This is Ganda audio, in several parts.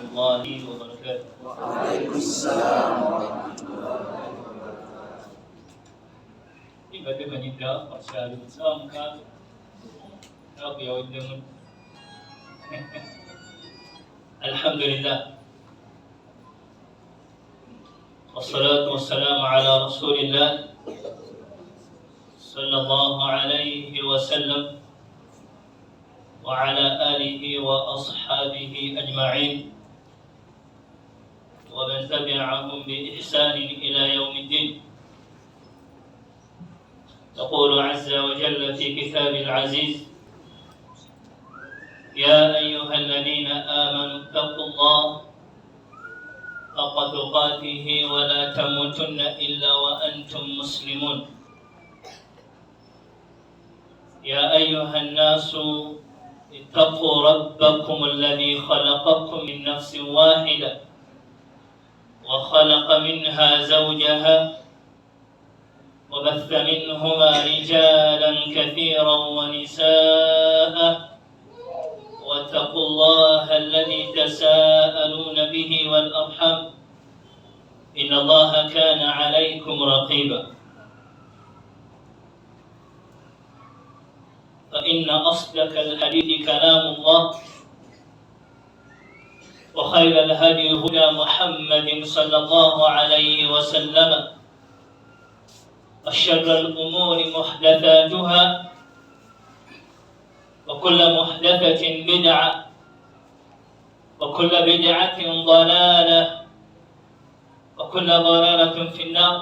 الله وبركاته. وعليكم السلام ورحمة الله. ibadde banyidda akyali musaamu kaato naaku yaweddemu alhamdulillah wassalatu wassalamu ala rasulillah sallallahu alayhi wa sallam wa ala alihi wa ashabihi ajma'in wa man tabi'ahum bi ihsanin ila yawmiddin. يقول عز وجل في كتابه العزيز: يا أيها الذين آمنوا اتقوا الله حق تقاته ولا تموتن إلا وأنتم مسلمون. يا أيها الناس اتقوا ربكم الذي خلقكم من نفس واحدة وخلق منها زوجها وبث منهما رجالا كثيرا ونساء واتقوا الله الذي تساءلون به والأرحام إن الله كان عليكم رقيبا. فإن أصدق الحديث كلام الله وخير الهدي هدى محمد صلى الله عليه وسلم وشر الأمور محدثاتها وكل محدثة بدعة وكل بدعة ضلالة وكل ضلالة في النار.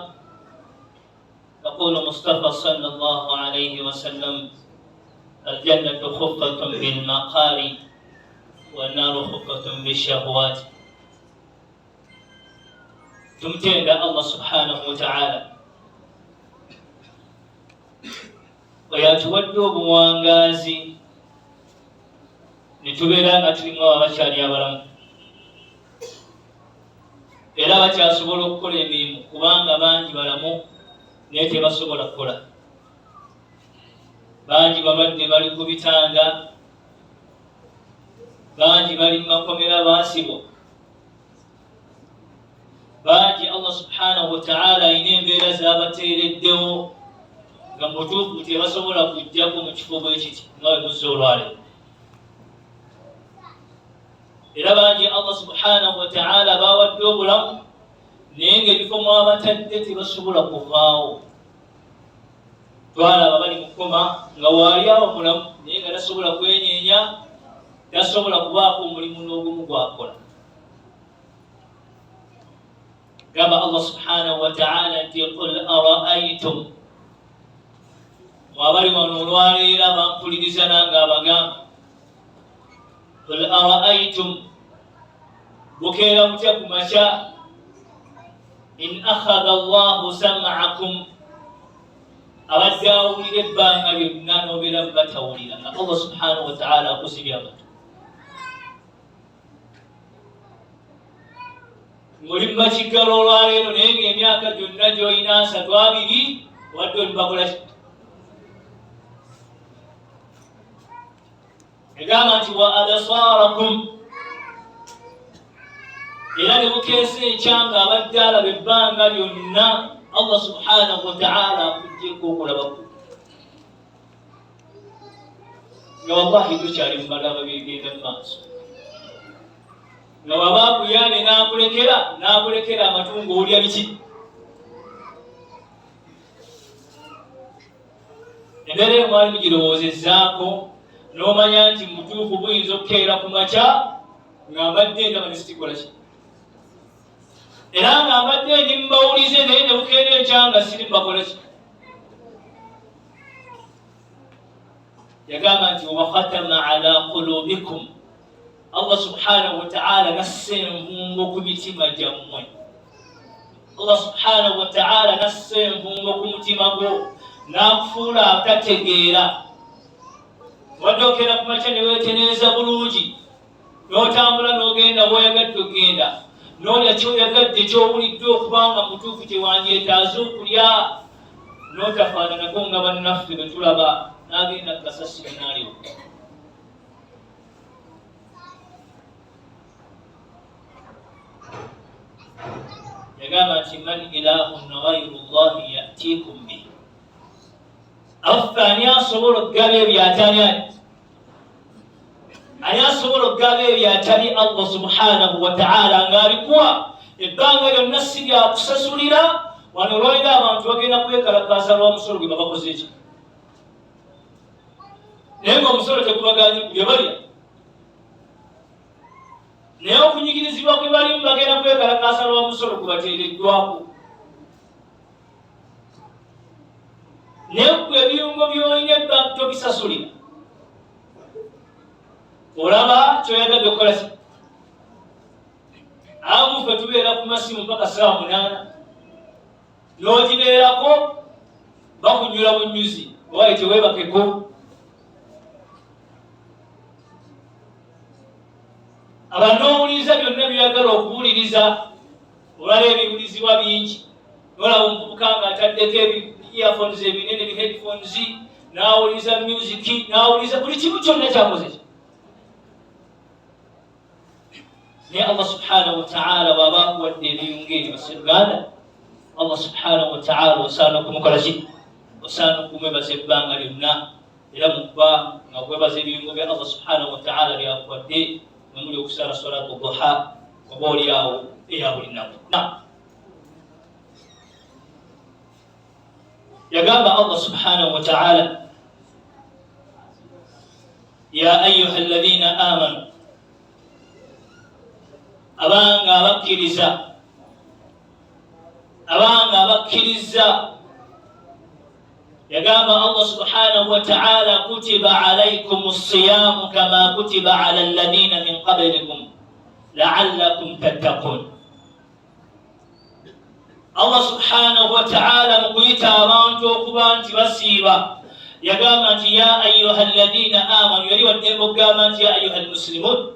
يقول مصطفى صلى الله عليه وسلم: الجنة خفة بالمقاري والنار خفة بالشهوات. تمتين الله سبحانه وتعالى weyatuwadde obuwangazi ne tubeera nga tulimu abakyali abalamu era bakyasobola okukola emirimu kubanga bangi balamu naye tebasobola kukola. Bangi babadde bali ku bitanda, bangi bali mu makomera baasibwa, bangi Allah subhanahu wa ta'ala alina embeera z'abateereddewo nga mutuufu tebasobola kujjako mu kifo bwe kiti nga bwe buzze olwaleero. Era bangi Allah subhanahu wa ta'ala bawadde obulamu naye ng'ebifo mwabatadde tebasobola kuvaawo. Twalaba bali mu kkoma nga waali awo mulamu naye nga tasobola kwenyeenya, tasobola kubaako omulimu n'ogumu gwakola. Gamba Allah subhanahu wa ta'ala nti: qul ara'aytum, mwabali wano olwaleero bampuliriza nange abagamba, qul ara'aytum, bukeera mutya ku makya, in akhadha Allahu sam'akum, abadde awulira ebbanga lyonna n'obeera batawulira nga Allah subhanahu wa ta'ala akusibya amatu. Ng'oli mu bakiggala olwaleero naye ng'emyaka gyonna gy'olina 32 obadde oli bakola ki? Egamba nti wa absaarakum, era ne bukeesa enkya ng'abadde alaba ebbanga lyonna Allah subhanahu wa ta'ala akuggyeeko okulabaku. Nga wallahi tukyali mu balaba bigenda mu maaso. Nga waba akuyamye n'akulekera amatu ng'olya biki? Embeera eyo mwali mugirowoozezzaako n'omanya nti mutuufu buyinza okukeera ku makya nga mbadde ndaba ne sitikola ki? Era nga mbadde ndi mbawulize naye ne bukeera enkya nga siri mbakola ki? Yagamba nti wa khatama ala qulubikum, Allah subhanahu wa ta'ala nasse envumbo ku mitima gyammwe. Allah subhanahu wa ta'ala nasse envumbo ku mutima gwo n'akufuula atategeera. Wadde okeera ku makya ne weeteneeza bulungi, n'otambula n'ogenda bw'oyagadde ogenda, n'olya ky'oyagadde ky'owulidde okubanga mutuufu tewandyetaaze okulya, n'otafaananako nga bannaffe be tulaba n'agenda kasasiro n'aliwo. yagamba nti man ilahun ghayru llahi yatikum bihi. Affe ani asobola okugaba ebyo atali ani asobola okugaba ebyo atali Allah subhanahu wa ta'ala ng'abikuwa ebbanga lyonna si lyakusasulira. Wano olwaliro abantu bagenda kwekalakaasa lwa musolo gwe babakoze eki, naye ng'omusolo tegubaganye kulya balya, naye okunyigirizibwa kwe balimu bagenda kwekalakaasa lwa musolo gubateereddwako. Naye gwe ebiyungo by'olina ebbanki tobisasulira, olaba kyoyagadde okukola ki? Abamu ffe tubeera ku masimu mpaka ssaawa 8 n'ogibeerako bakunyula bunyuzi owaye teweebakeko. Aban'obuwuliriza byonna byagala okuwuliriza, olwala ebiwulizibwa bingi, nolaba omuvubuka nga ataddeko earphones ebinene, headphones, n'awuliriza music, n'awuliriza buli kimu kyonna kyakoze ki. Naye Allah subhanahu wa ta'ala bw'aba akuwadde ebiyungo ebyo basiruganda, Allah subhanahu wa ta'ala osaana okumukola ki? Osaana okumwebaza ebbanga lyonna, era mukuba nga okwebaza ebiyungo bya Allah subhanahu wa ta'ala byakuwadde nomuli okusala salatu duha oba oli awo eya buli nnaku. Yagamba Allah subhanahu wa ta'ala, ya ayyuha alladhina amanu, abanga abakkiriza. Yagamba Allah subhanahu wa ta'ala, kutiba alaykum as-siyamu kama kutiba ala alladhina min qablikum la'allakum tattaqun. Allah subhanahu wa ta'ala mukuyita abantu okuba nti basiiba yagamba nti ya ayyuha alladhina amanu, yali waddembe okugamba nti ya ayyuha almuslimun,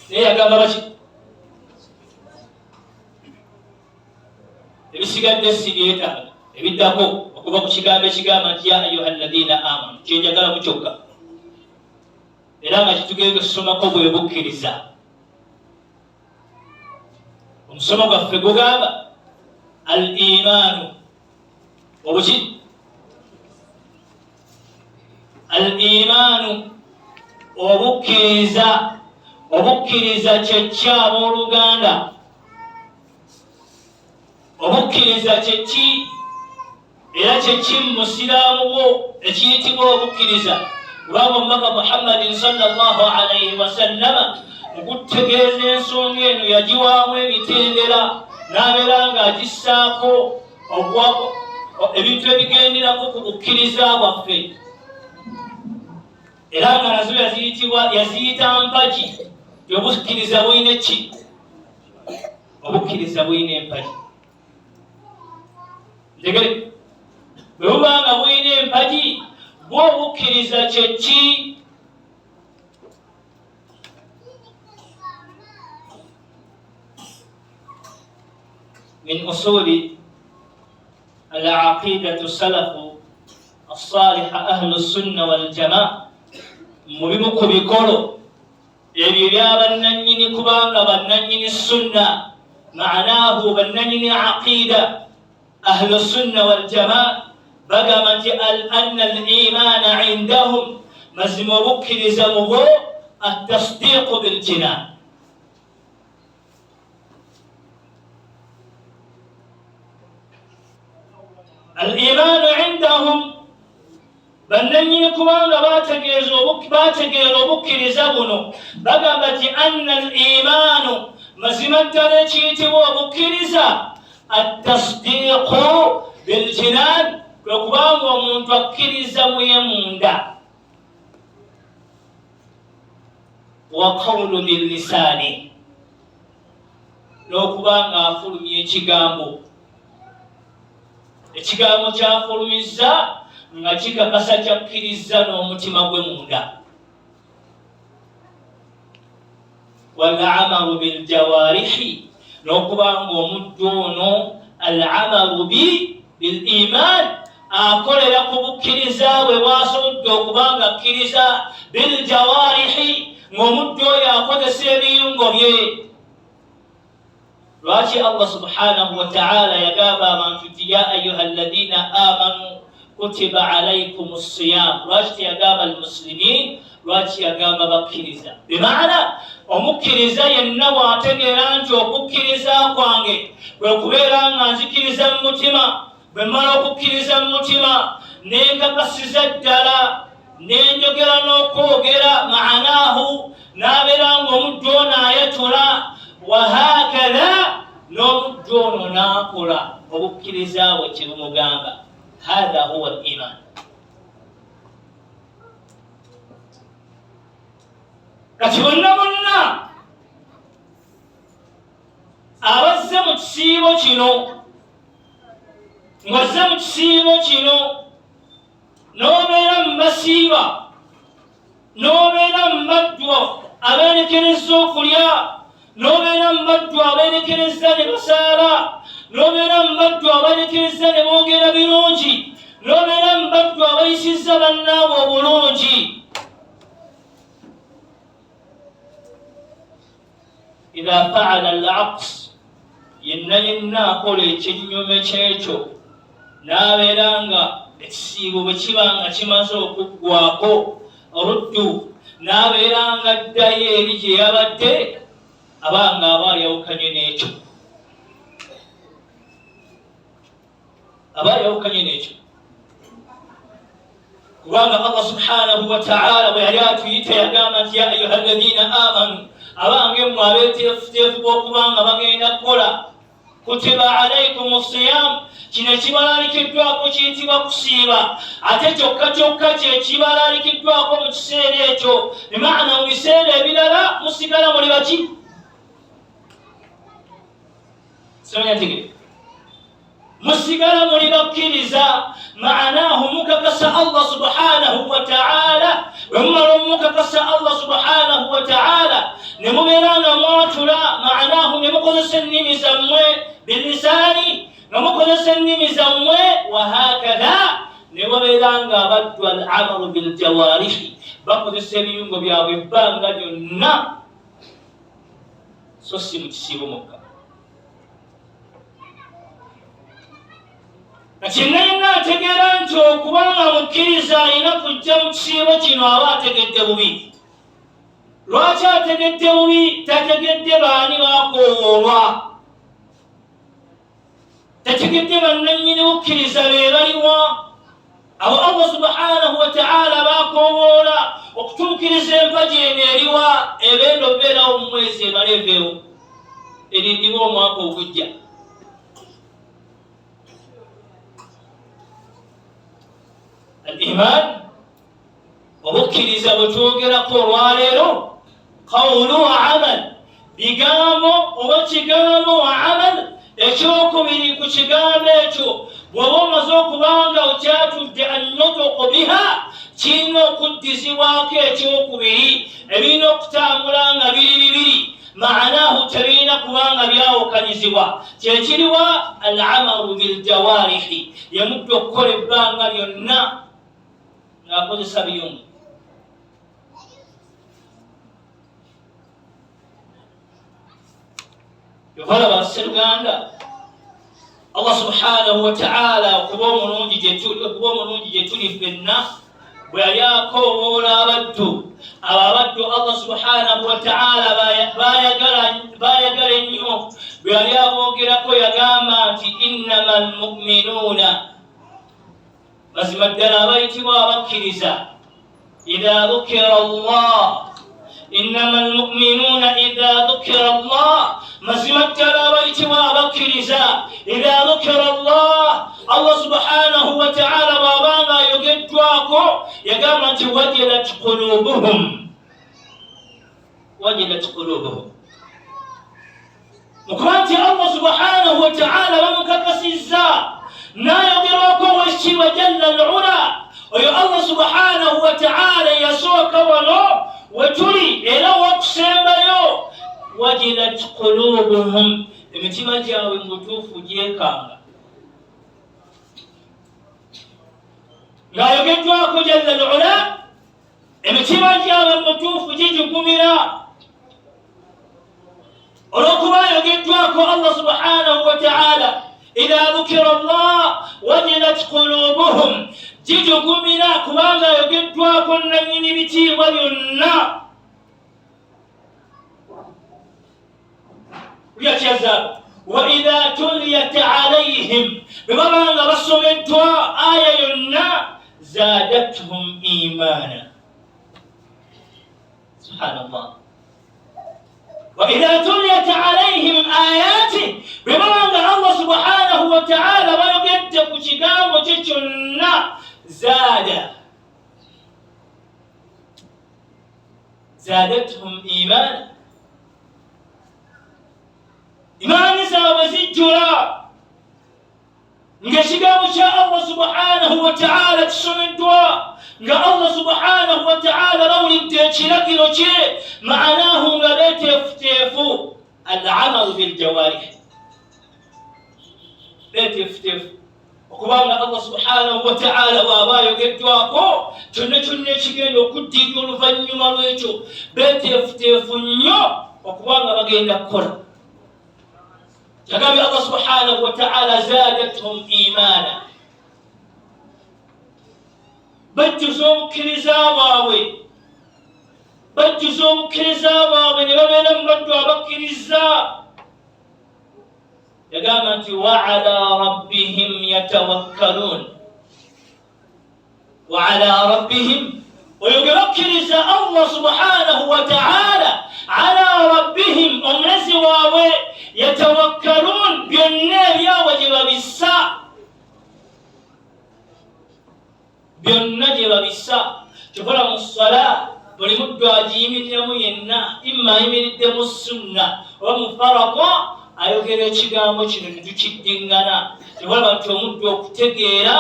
naye yagamba baki? Ebisigadde si byetaaga, ebiddako okuva ku kigambo ekigamba nti ya ayyuha alladhina amanu, kyenjagala mu kyokka, era nga kitugenda kusomako bwe bukkiriza. Omusomo gwaffe gugamba al-imaanu, obuki? Al-imaanu, obukkiriza. Obukkiriza kyeki abooluganda? Obukkiriza kyeki? Era kyeki mu musiraamu bwo ekiyitibwa obukkiriza? Kubanga omubaka Muhammadin sallallahu alayhi wa sallama okutegeeza ensonga eno yagiwaamu emitendera n'abeera ng'agissaako ebintu ebigenderako ku bukkiriza bwaffe, era nga nazo yaziyita mpagi. Obukkiriza buyina ki? Obukkiriza buyina empagi. Ntegere, bwe buba nga buyina empagi, bwo obukkiriza kyeki? من أصول العقيدة السلف الصالح أهل السنة والجماعة mubimu ku bikolo ebyo byabannanyini kubanga bannanyini sunna, maanaahu bannanyini aqida ahlu sunna waljamaa bagamba nti anna al-imaana indahum, mazima obukkiriza mu bwo at-tasdiiqu bil-jinaan. Al-imaanu indahum, bannanyini kubanga bategeera obukkiriza buno bagamba nti anna al-imaanu, mazima ddala ekiyitibwa obukkiriza at-tasdiiqu bil-jinaan, kwe kubanga omuntu akkiriza muye munda, wa qawlu bil-lisaani, n'okubanga afulumya ekigambo, ekigambo kyafulumizza nga kikakasa kyakkiriza n'omutima gwe munda. Wal-amalu bil-jawaarihi, n'okubanga omuddu ono al-amalu bil-iman, akolera ku bukkiriza bwe bwasobodde okubanga akkiriza bil-jawaarihi, ng'omuddu oyo akozesa ebiyungo bye. lwaki Allah subhanahu wa ta'ala yagamba abantu nti ya ayuha alladhina amanu kutiba alaykumus siyam, lwaki yagamba almuslimin, lwaki yagamba bakkiriza? Bimaana omukkiriza yenna bw'ategeera nti okukkiriza kwange bwe kubeera nga nzikiriza mu mutima, bwe mmala okukkiriza mu mutima nenkakasiza ddala nenjogera n'okwogera, maanaahu n'abeera ng'omuddu ono ayatula, wa hakadha n'omuddu ono n'akola obukkiriza bwe kye bumugamba. Hadha huwa al-iman. Kati bonna abazze mu kisiibo kino, ng'ozze mu kisiibo kino n'obeera mu basiiba, n'obeera mu baddu abeerekereza okulya, n'obeera mu baddu abeerekereza ne basaala, n'obeera mu baddu abeerekereza ne boogera birungi, n'obeera mu baddu abayisizza bannaabwe obulungi. Idha fa'ala al-'aqs, yenna akola ekyennyume kyekyo, n'abeera nga ekisiibo bwe kiba nga kimaze okuggwako oluddu, n'abeera nga addayo eri gye yabadde, abanga aba yawukanye n'ekyo, kubanga Allah subhanahu wa ta'ala bwe yali atuyita yagamba nti ya ayuha alladhina amanu, abange mmwe abeeteefuteefu b'okubanga bagenda kukola kutiba alaykumus siyam, kino ekibalalikiddwako kiyitibwa kusiiba, ate kyokka kye kibalalikiddwako mu kiseera ekyo. Bimaana mu biseera ebirala musigala muli baki? Musigala muli bakkiriza, maanaahu mukakasa Allah subhanahu wa ta'ala. Bwe mumala omukakasa Allah subhanahu wa ta'ala ne mubeera nga mwatula, maanaahu ne mukozesa ennimi zammwe bilisaani, ne mukozesa ennimi zammwe, wa hakadha ne babeera nga abaddu al-amalu biljawarihi, bakozesa ebiyungo byabwe ebbanga lyonna, so si mu kisiibo mukka. Kati yenna ategeera nti okubanga mukkiriza alina kujja mu kisiibo kino aba ategedde bubi. Lwaki ategedde bubi? Tategedde baani bakoowoolwa, tategedde bannannyini bukkiriza be baliwa. Abo Allah subhanahu wa ta'ala bakoowoola okutuukiriza empagi eno eriwa, ebenda obeerawo mu mwezi ebaleeveewo erindibwa omwaka ogujja. Al-iman, obukkiriza bwe twogerako olwaleero, qawlu wa amal, bigambo oba kigambo wa amal. Ekyokubiri ku kigambo ekyo bw'oba omaze okubanga okyatudde annutqu biha, kirina okuddizibwako ekyokubiri, ebirina okutambula nga biri bibiri, maanaahu tebirina kubanga byawukanyizibwa. Kyekiriwa al-amalu biljawarihi, yemudde okukola ebbanga lyonna ng'akozesa biyungu. Yobalaba sseruganda, Allah subhanahu wa ta'ala okuba omulungi gye tuli ffenna, bwe yali akoowoola abaddu Allah subhanahu wa ta'ala baayagala ennyo, bwe yali aboogerako yagamba nti innama almu'minuuna, mazima ddala abayitibwa abakkiriza, idha dhukira Allah, innama almu'minuuna idha dhukira Allah, mazima ddala abayitibwa abakkiriza, idha dhukira Allah subhanahu wa ta'ala bw'abanga ayogeddwako yagamba nti wajilat qulubuhum. Mukuba nti Allah subhanahu wa ta'ala bamukakasizza n'ayogerwako ow'ekitiibwa jalla al-ula, oyo Allah subhanahu wa ta'ala yasooka wano wetuli era wakusembayo. Wajilat qulubuhum, emitima gyabwe mu butuufu gyekanga. Ng'ayogeddwako jalla al-ula, emitima gyabwe mu butuufu gijugumira. olw'okuba ayogeddwako Allah subhanahu wa ta'ala idha dhukira Allah wajilat qulubuhum jijugumira kubanga ayogeddwako nannyini bitiibwa byonna yakyaza wa idha tuliyat alayhim bibabanga basomeddwa aya yonna zadatuhum imana subhanallah wa idha tuliyat alayhim ayati bibabanga Allah subhanahu wa ta'ala bayogedde ku kigambo kye kyonna zadatuhum imana imani zaabwe zijjula ng'ekigambo kya Allah subhanahu wa ta'ala kisomeddwa nga Allah subhanahu wa ta'ala bawulidde ekiragiro kye maanaahu nga beeteefuteefu al-amalu biljawarih beeteefuteefu okubanga Allah subhanahu wa ta'ala bw'aba ayogeddwako kyonna kyonna ekigenda okuddirira oluvannyuma lw'ekyo beeteefuteefu nnyo okubanga bagenda kukola yagambye Allah subhanahu wa ta'ala zadatuhum imana bajjuza obukkiriza bwabwe ne babeera mu baddu abakkiriza yagamba nti wa ala rabbihim yatawakkalun wa ala rabbihim oyo ge bakkiriza Allah subhanahu wa ta'ala ala rabbihim omulezi waabwe yatawakkalun byonna ebyabwe gye babissa kikola mu ssala buli muddu agiyimiriremu yenna imma ayimiridde mu sunna oba mu faraka ayogera ekigambo kino tetukiddingana kikola nti omuddu okutegeera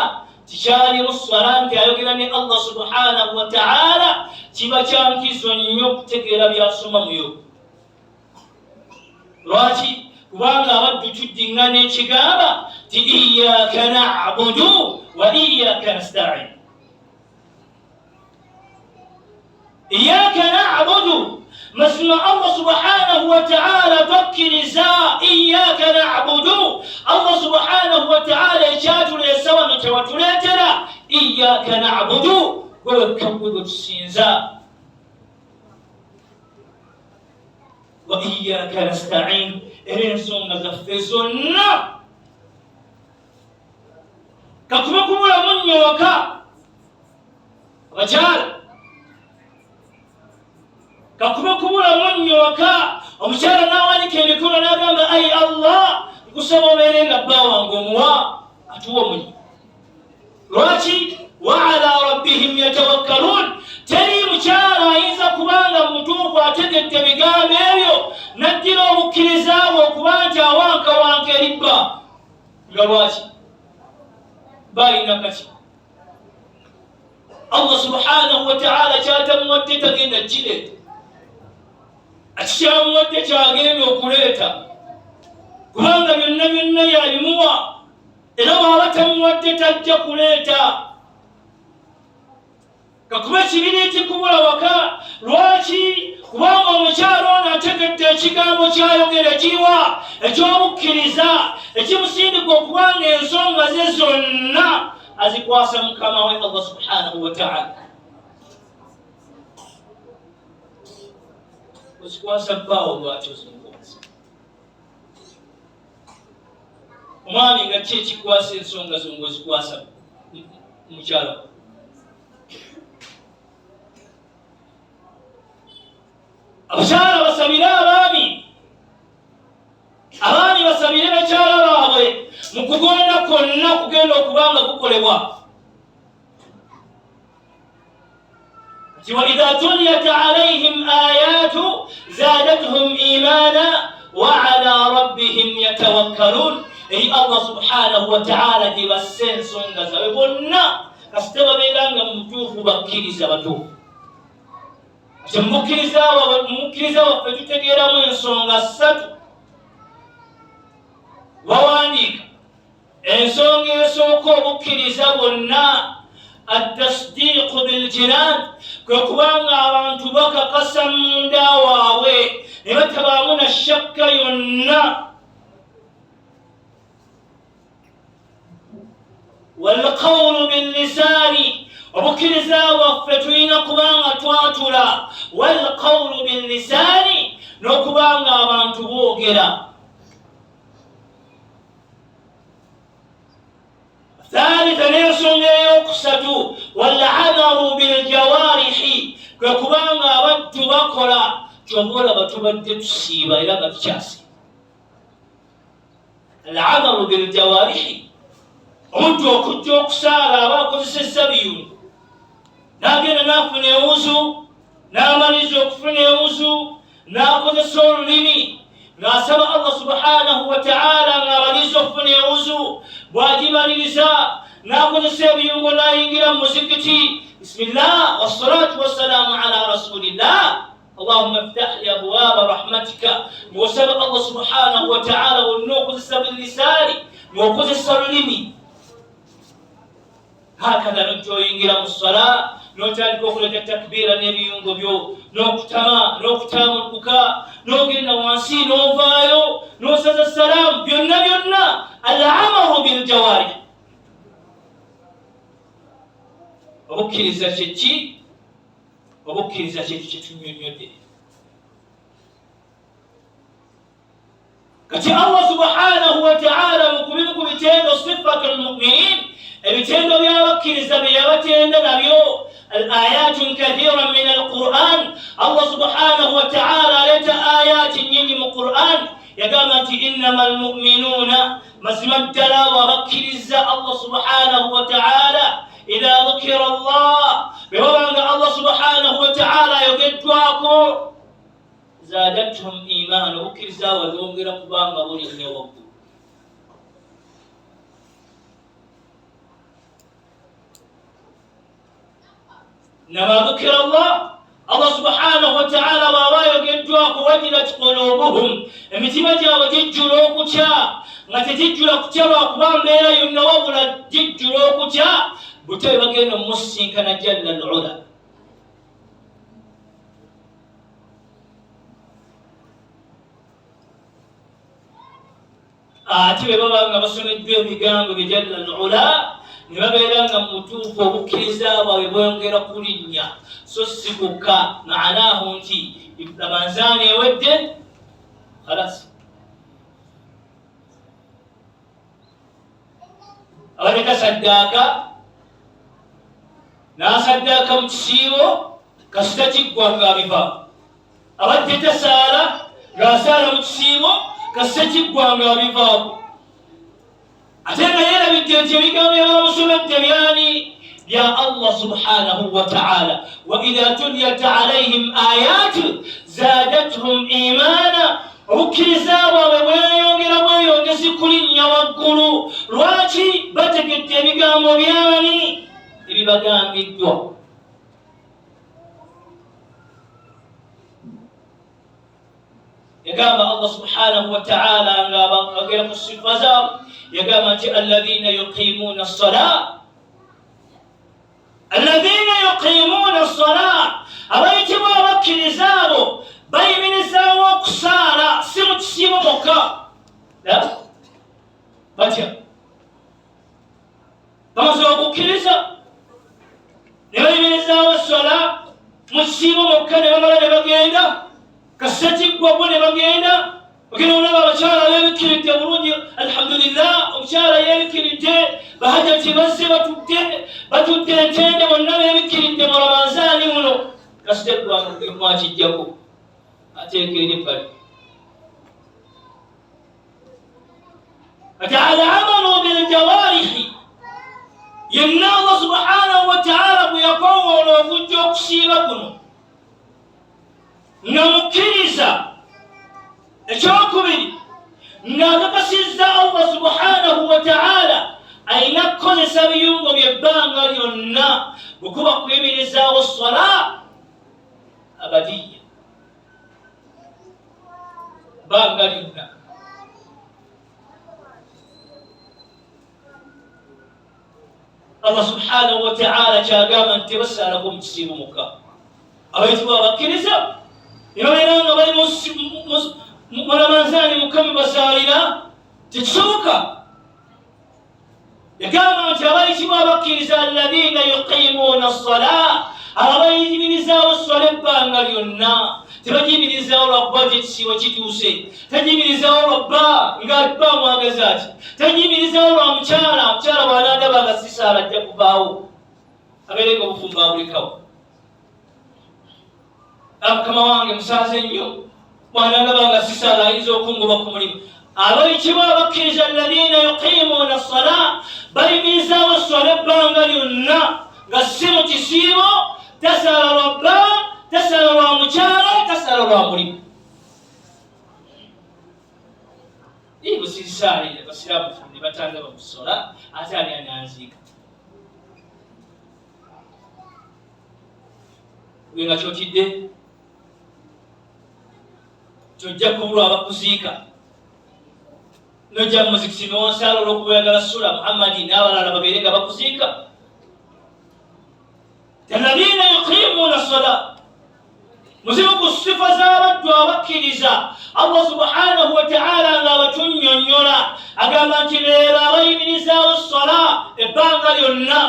tikyali mu ssala nti ayogera ne Allah subhanahu wa ta'ala kiba kyankizo nnyo okutegeera byasoma muyo lwaki kubanga abaddu tuddingana ekigamba ti iyyaka na'budu wa iyyaka nasta'in iyyaka na'budu mazima Allah subhanahu wa ta'ala tokkiriza iyyaka na'budu Allah subhanahu wa ta'ala ekyatuleesa wano tewatuleetera iyyaka na'budu gwe kabwe tusinza wa iyyaka nasta'in era ensonga zaffe zonna kakube kubulamu nnyo abakyala kakube kubulamu nnyo waka omukyala n'awanika emikono n'agamba ayi Allah nkusaba obeere nga bba wange omuwa atuwa omunyi lwaki wa ala rabbihim yatawakkalun teri mukyala ayinza kubanga mutuufu ategedde ebigambo ebyo naddira obukkiriza bwe okuba nti awankawanka eri bba nga lwaki balina kati Allah subhanahu wa ta'ala kyatamuwadde tagenda kireeta akikyamuwadde kyagenda okuleeta kubanga byonna byonna yabimuwa era bw'aba tamuwadde tajja kuleeta kakuba ekibiriiti kubula waka lwaki kubanga omukyala ono ategedde ekigambo kyayogera kiwa ekyobukkiriza ekimusindika okubanga ensonga ze zonna azikwasa mukama we Allah subhanahu wa ta'ala ozikwasa bbaawo lwaki ozimukwasa omwami nga ki ekikwasa ensonga zo ngaozikwasa mukyala abakyala basabire abaami basabire bakyala baabwe mu kugonda kwonna kugenda okubanga kukolebwa wa idha tuliyat alayhim ayatu zadatuhum imana wa ala rabbihim yatawakkalun eri Allah subhanahu wa ta'ala gye basse ensonga zaabwe bonna kasita babeera nga mutuufu bakkiriza batuufu mukkiriza waffe tutegeeramu ensonga ssatu wawandiika ensonga esooka obukkiriza bwonna التصديق بالجنان كوكوان abantu bakakasa munda waabwe ne batabaamu na shakka yonna والقول باللسان وبكرزا وفتوين كبانا تواتلا والقول باللسان نكبانا من تبوغلا ثالثا نيسون يقصد والعمر بالجوارح كبانا بتبكلا جمهور بتبدل سيبا إلى مبشاسي العمر بالجوارح omuntu okujja okusaala aba akozesezza biyuni n'agenda n'afuna ewuzu n'amaliza okufuna ewuzu n'akozesa olulimi ng'asaba Allah subhanahu wa ta'ala ng'amaliza okufuna ewuzu bw'agimaliriza n'akozesa ebiyungo n'ayingira mu muzikiti bismillah wassalatu wassalamu ala rasulillah اللهم افتح لي ابواب رحمتك وسبب الله سبحانه وتعالى ونوقظ باللسان وقظ اللمي هكذا نجو ينجل الصلاة نوتالك أخرج التكبير النبي ينقبيو نوكتام البكاء نوغن وانسي نوفايو نوسد السلام بيونا العمر بالجوارح وبكرزة شتي وبكرزة شتي تنيونيودي كتي الله سبحانه وتعالى مكبينكم بتين صفة المؤمنين ebitendo by'abakkiriza bye yabatenda nabyo ayatun kathiran min alquran Allah subhanahu wa ta'ala aleta ayati nyingi mu Quran yagamba nti innamal mu'minuna mazima ddala abakkiriza Allah subhanahu wa ta'ala idha dhukira Allah bwebanga Allah subhanahu wa ta'ala ayogeddwako zadatuhum iman obukkiriza wazongera kubanga bulinnya waggulu إنما ذكر الله سبحانه وتعالى ورايو جدوا وجلت قلوبهم متمجا وججلو كتا نتججلو كتا وقبان بيلا ينوبلا ججلو كتا بتاي بغينا مسين كان جل العلا اتي بابا ngabasome dwe bigambo bijalla العلا nibabeera nga mutuufu obukkiriza bwabwe bwongera kulinnya so si kukka maanaahu nti ramanzaani ewedde khalas abaleka saddaaka n'asaddaaka mu kisiibo kasita kiggwa ng'abiva abadde tasaala ng'asaala mu kisiibo kasita kiggwa ng'abivaako أتينا هنا بالترتيب يا مسلم الدمياني يا الله سبحانه وتعالى وإذا تليت عليهم آيات زادتهم إيمانا وكرزا ويوغر سكولين وقلوا رواتي بتك الترتيب مبياني ببقام بالدعاء يقام الله سبحانه وتعالى غير الصفات يقام الذين يقيمون الصلاة أريت ما وكل زارو باي من زارو كسارة سمت سيما مكا لا باتيا كما زارو كليسا نبي من زارو الصلاة مسيما مكا نبغينا كساتي قوة نبغينا وكنا نبغى بشارة يمكن التمرون الحمد لله وبشارة يمكن الجيل بهذا التبسي بتوتين والنبي يمكن التمر رمضان ونو كسدق وما تجيبه أتيك نفر فتعالى عملوا بالجوارح يمنع الله سبحانه وتعالى بيقوم ولو فجوك سيبكم نمكنسا ekyokubiri ng'akakasizza Allah subhanahu wa ta'ala ayina kukozesa biyungo by'ebbanga lyonna bwekuba kuyimirizaawo sola abadiya bbanga lyonna Allah subhanahu wa ta'ala kyagamba nti tebasaalako mu kisiibo mukka abayitibwa abakkiriza nibabeera nga bali mulamanzani mukama basalira tekisoboka. Yagamba nti abayitibwa abakkiriza alladhina yuqimuuna as-salaa, abayimirizaawo essala ebbanga lyonna, tebagiyimirizaawo lwakuba ekisiibo kituuse, tagiyimirizaawo lwabba ng'abba mwagezi ati, tagiyimirizaawo lwa mukyala bw'anaandaba nga sisaala ajja kuvaawo abeerenga obufumbo abulekawo. Mukama wange musaaze nnyo, bw'anaandaba nga sisaala ayinza okungoba ku mulimu. Abayitibwa abakkiriza alladhina yuqimuuna as-salaa, bayimirizaawo essala ebbanga lyonna nga si mu kisiibo, tasala lwa bba, tasala lwa mukyala, tasala lwa mulimu. Busiisaale abasiraamu ne batandaba mu ssola, ate ani ananziika gwe nga kyotidde kyojja kubulwa abakuziika nojja mu muzikiti n'onsaala olw'okubuyagala sula Muhammadi n'abalala babeere nga bakuziika. alladhina yuqimuuna as-salaa, muzibu ku sifa z'abaddu abakkiriza Allah subhanahu wa ta'ala ng'abatunnyonnyola agamba nti leero abayimirizaawo as-salaa ebbanga lyonna.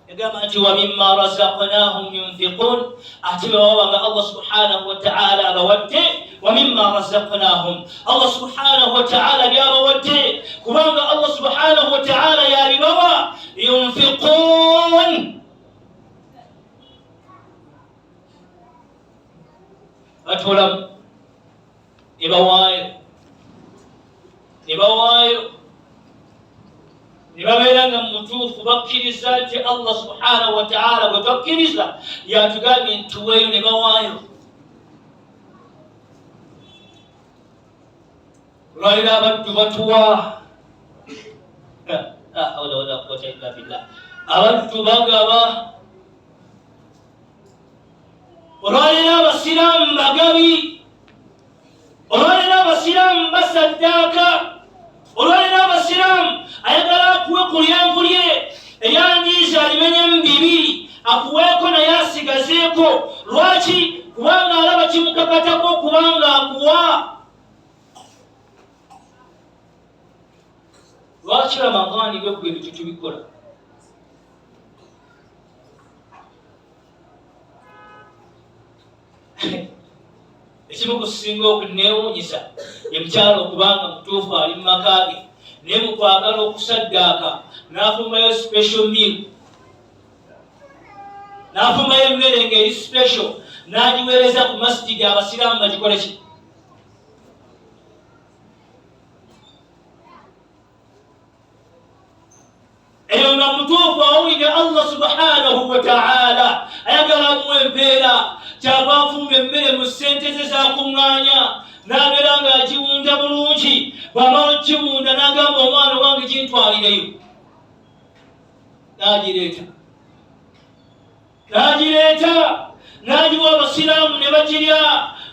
Yagamba nti wa mimma razaqnaahum yunfiquun, ate bwe baba nga Allah subhanahu wa ta'ala abawadde, wa mimma razaqnaahum, Allah subhanahu wa ta'ala byabawadde kubanga Allah subhanahu wa ta'ala yabibawa, yunfiquun, batolamu ne bawaayo ne babeera nga mutuufu bakkiriza nti Allah subhanahu wa ta'ala bwe twakkiriza yatugambye nti tuweeyo, ne bawaayo. Olwaliro abaddu batuwa, la hawla wala quwwata illa billah, abaddu bagaba. Olwaliro abasiraamu bagabi, olwaliro abasiraamu basaddaaka, olwaliro abasiraamu ayagala akuwe ku lyanvu lye eryandiisa alimenyemu bibiri akuweeko naye asigazeeko. Lwaki? Kubanga alaba kimukakatako kubanga akuwa. Lwaki Ramadhaani bwe bwe bityo tubikola? Ekimu kusinga okuneewuunyisa ye mukyala okubanga mutuufu ali mu maka ge, naye mu kwagala okusaddaaka n'afumbayo special meal, n'afumbayo emmere ng'eri special n'agiweereza ku masjidi abasiraamu bagikola ki? Eyo nga mutuufu awulire Allah subhanahu wa ta'ala ayagala amuwa empeera, kyava afumba emmere mu ssente ze zakuŋŋaanya n'abeera ng'agiwunda bulungi. Bw'amala okiwunda n'agamba omwana wange gintwalireyo, n'agireeta n'agiwa abasiraamu ne bagirya,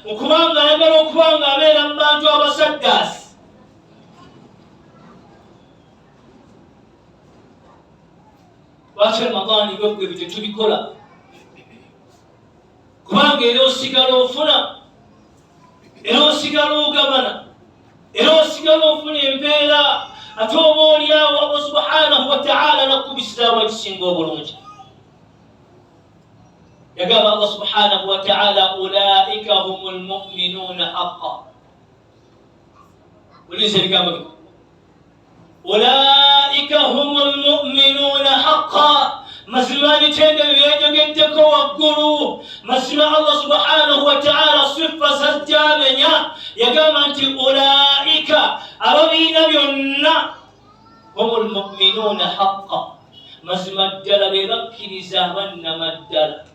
okubanga ayagala okuba ng'abeera mu bantu abasaddaasi. Lwaki Ramadhaani bwe bityo tubikola? Kubanga era osigala ofuna, era osigala ogabana, era osigala ofuna empeera, ate oba oliawo Allah subhanahu wa ta'ala nakubisiraamu ekisinga obulungi. Yagamba Allah subhanahu wa ta'ala ulaika humul mu'minuuna haqqan. Uliza ebigambo bino, ulaika humul mu'minuuna haqqan, mazima bitende byejogeddeko waggulu, mazima Allah subhanahu wa ta'ala sifa zajjamenya. Yagamba nti ulaika ababiina byonna humul mu'minuuna haqqan, mazima ddala be bakkiriza abannama ddala.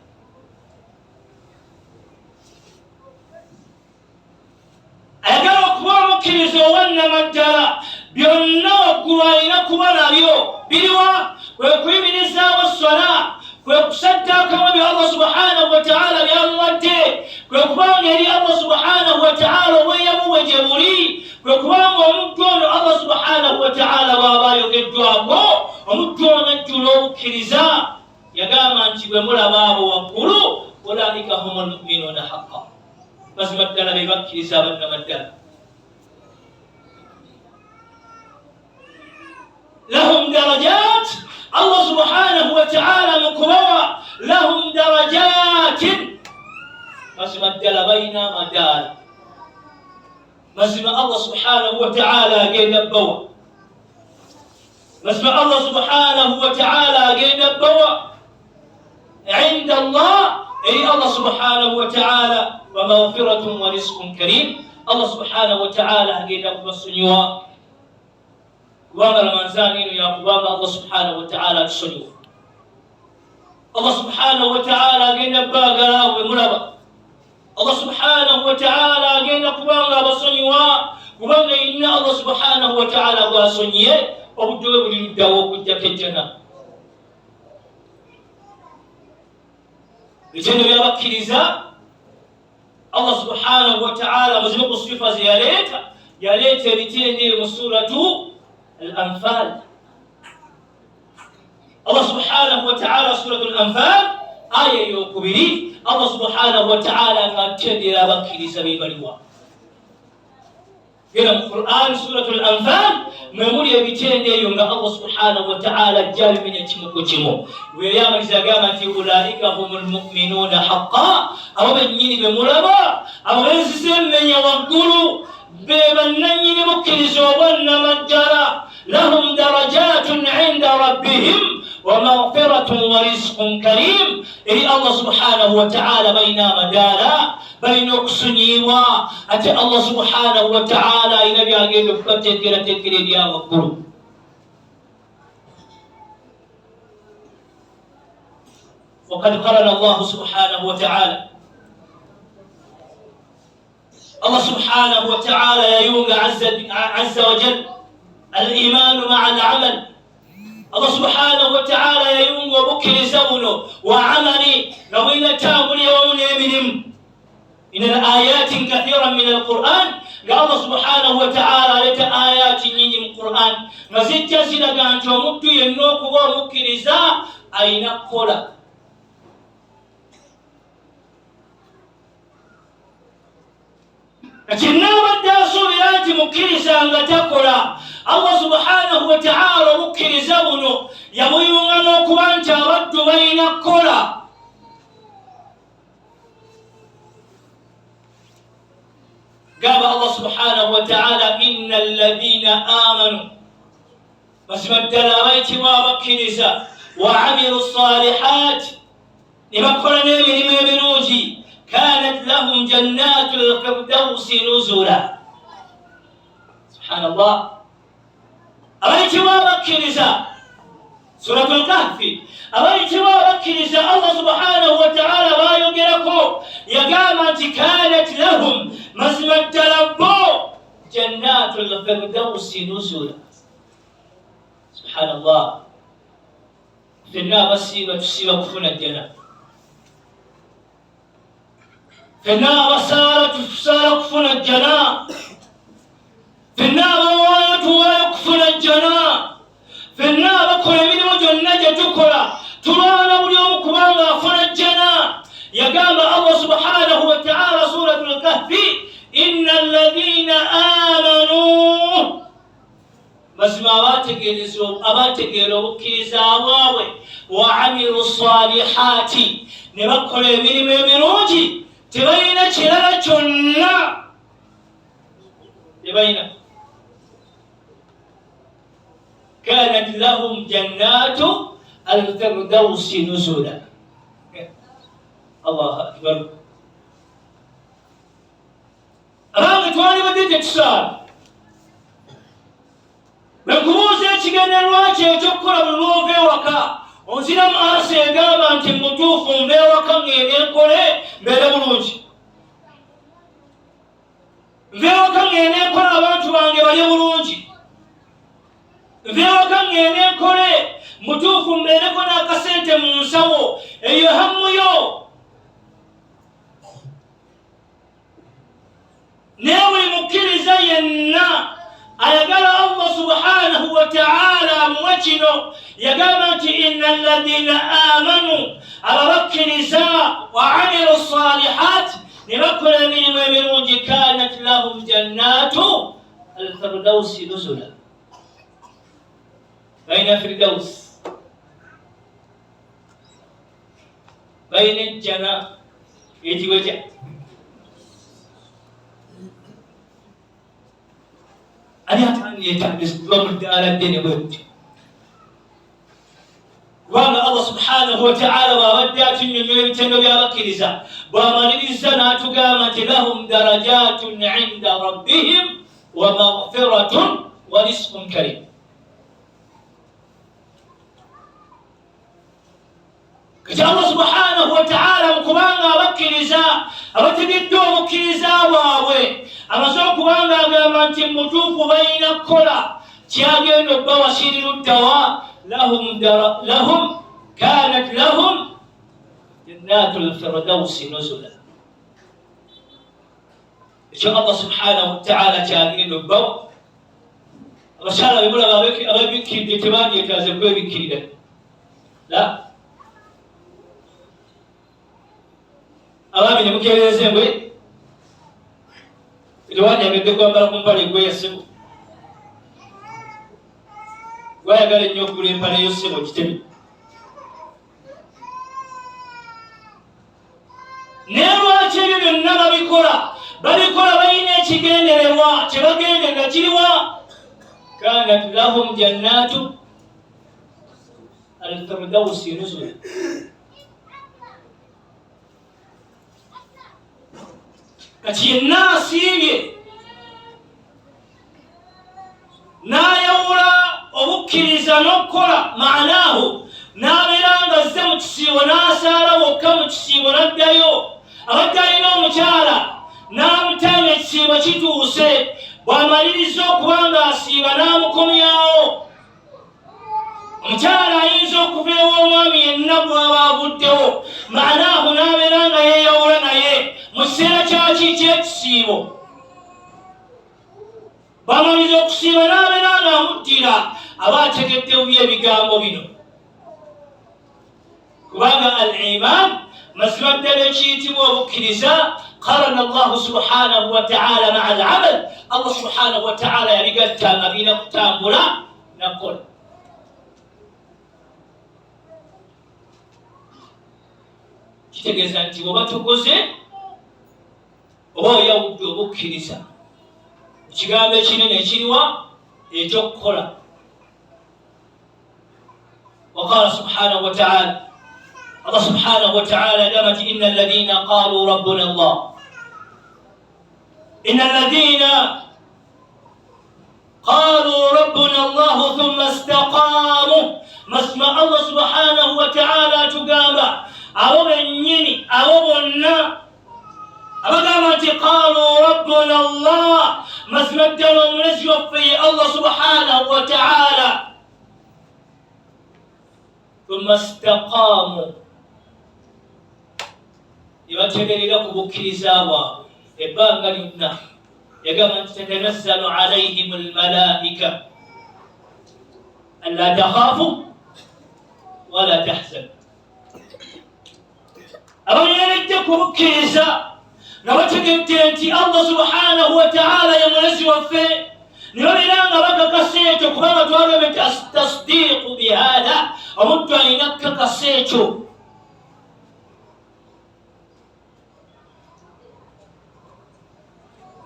Ayagala okuba omukkiriza owannama ddala, byonna waggulu alina kuba nabyo biriwa? Kwe kuyimirizaawo essala, kwe kusaddaakamu bya Allah subhanahu wa ta'ala byamuwadde, kwe kubanga eri Allah subhanahu wa ta'ala obweyamu bwe gye buli, kwe kubanga omuddu ono Allah subhanahu wa ta'ala bw'aba ayogeddwako, omuddu ono ajjula obukkiriza. Yagamba nti bwe mulaba abo waggulu, ulaika humul mu'minuuna haqqan, mazima ddala be bakkiriza abannamaddala. Lahum darajat, Allah subhanahu wa ta'ala mukubawa lahum darajatin, mazima ddala bayina amadaala. Mazima Allah subhanahu wa ta'ala agenda bbawa, mazima Allah subhanahu wa ta'ala agenda bbawa عند الله أي الله سبحانه وتعالى ومغفرة ورزق كريم. الله سبحانه وتعالى أجينا بسنوا وما المنزانين يا قبام الله سبحانه وتعالى بسنوا. الله سبحانه وتعالى أجينا باغلا ومرابا. الله سبحانه وتعالى أجينا قبام بسنوا قبام إن الله سبحانه وتعالى بسنوا وبدوا بالدعوة كجك الجنة. Vitendo vya bakiriza Allah subhanahu wa ta'ala mzimu sifa yaleta vitendo mu suratu al-Anfal. Allah subhanahu wa ta'ala suratu al-Anfal aya yokubiri Allah subhanahu wa ta'ala ngatendera bakiriza bibaliwa. Gera mu Qur'an suratu al-Anfal memuri ebitende yonga Allah subhanahu wa ta'ala jali menya kimuko kimo weyamaliza gamba nti ulaika humul mu'minuna haqqan, abo bennyini bemulaba abo bensisemenya waggulu bebannanyini bukkiriza obwannamaddala. Lahum darajatun 'inda rabbihim wa maghfiratun wa rizqun karim. Eri Allah subhanahu wa ta'ala bayina amadala bayina okusunyiibwa ate Allah subhanahu wa ta'ala ayina byagenda okubateekerateekera ebya waggulu. وقد قرن الله سبحانه وتعالى الله سبحانه وتعالى يوم عز وجل الإيمان مع العمل. الله سبحانه وتعالى يوم وبكر زونه وعملي نوين تامل يوم يمنهم إن الآيات كثيرا من القرآن. قال الله سبحانه وتعالى لك آيات من القرآن مزيد جزيلا كانت ومكت ينوك ومكر زا أين قولا. لكن نودى صوريات مكرسة أن تقول الله سبحانه وتعالى مكرسونه يبيون نوكوان ترد بين القرى. قال الله سبحانه وتعالى إن الذين آمنوا بس مدلويت ومكرسة وعملوا الصالحات لمكرنا من بنوجي كانت لهم جنات الفردوس نزلا. سبحان الله. أريت وابكرزا سورة الكهف أريت وابكرزا الله سبحانه وتعالى ما يقرأكم يقامت كانت لهم مزم التلبو جنات الفردوس نزلا. سبحان الله. في النار تسيب كفنا الجنة في النار ساركفن الجناء في النار ويكفن الجناء في النار كل من وجنة تكرا ترانا اليوم كمان فن الجناء. يقام الله سبحانه وتعالى سورة الكهف إن الذين آمنوا مسمى أباتقلوا كيزاواوي وعملوا الصالحات نبقل من بروجي تبين كلا كنا تبين كانت لهم جنات الفردوس نزلا. الله أكبر. أراك تواني بديت اتصال بكروز يتجنن الواجه يتكر بالروف وكا onziramu asa egamba nti mutuufu nveewaka ng'eri enkole mbeere bulungi, nveewaka ng'eri enkole abantu bange bali bulungi, nveewaka ng'eri enkole mutuufu mbeereko n'akasente mu nsawo, eyo hammuyo. naye buli mukkiriza yenna ayagala Allah subhanahu wa ta'ala mwachino yagamba nti innal ladina amanu ababakkiriza wa amilu salihat نبكل من ويمرون كانت لهم جنات الفردوس نزلا بين فردوس بين الجنة يجي وجه أنا أتعني يتعبس بمرد على الدين بود وانا الله سبحانه وتعالى وردات النميم تنبيا بكرزا ومن الزنا تقامت لهم درجات عند ربهم ومغفرة ورزق كريم كتاب الله سبحانه وتعالى مكبانا بكرزا أبتقدوا مكرزا واوي أما سوى كبانا قامت المتوف بين الكرة تياجين وبواسير الدواء لهم كانت لهم جنات الفردوس نزلا إن شاء الله سبحانه وتعالى تاجين البو رسالة يقول أبا بكي ديتمانية كازبوي بكي ده لا أبا من مكي يزين بي إدوان يمدقوا أمبالكم بالي يسيبوا wayagala nnyo okugula empale y'ossebo kitemi naye lwaki ebyo byonna babikola balina ekigendererwa kyebagenderera kiriwa kanat lahum jannatu alfirdausi nuzula kati yenna asiibye n'ayawula obukkiriza n'okukola maanaahu n'abeera nga azze mu kisiibo n'asaala wokka mu kisiibo n'addayo abadde alina omukyala n'amutanga ekisiibo kituuse bw'amaliriza okuba nga asiiba n'amukomyawo omukyala ayinza okuva ew'omwami yenna bw'aba avuddewo maanaahu n'abeera nga yeeyawula naye mu kiseera kyaki ky'ekisiibo bamaliza okusiiba n'abeera ng'amuddira aba ategedde bubi ebigambo bino kubanga al-iman mazima ddala ekiyitibwa obukkiriza qarana allahu subhanahu wa ta'ala maa al-amal allah subhanahu wa ta'ala yabigattanga birina kutambula nakola kitegeeza nti oba tukoze oba oyawudde obukkiriza ekigambo ekinene ekiriwa ekyokukola وقال سبحانه وتعالى الله سبحانه وتعالى قامت إن الذين قالوا ربنا الله إن الذين قالوا ربنا الله ثم استقاموا مسمع الله سبحانه وتعالى تقام أو بنيني أو بنا أبقامت قالوا ربنا الله مسمع الدلو نسيو في الله سبحانه وتعالى ثم استقاموا يبتغي لكم بكرزاوا إباغا لنا يقام تتنزل عليهم الملائكة ألا تخافوا ولا تحزنوا أبا يردكم بكرزا نبتغي أنت الله سبحانه وتعالى يمنزل فيه نرينا بك كسيتو كما تورم التصديق بهذا أمد إنك كسيتو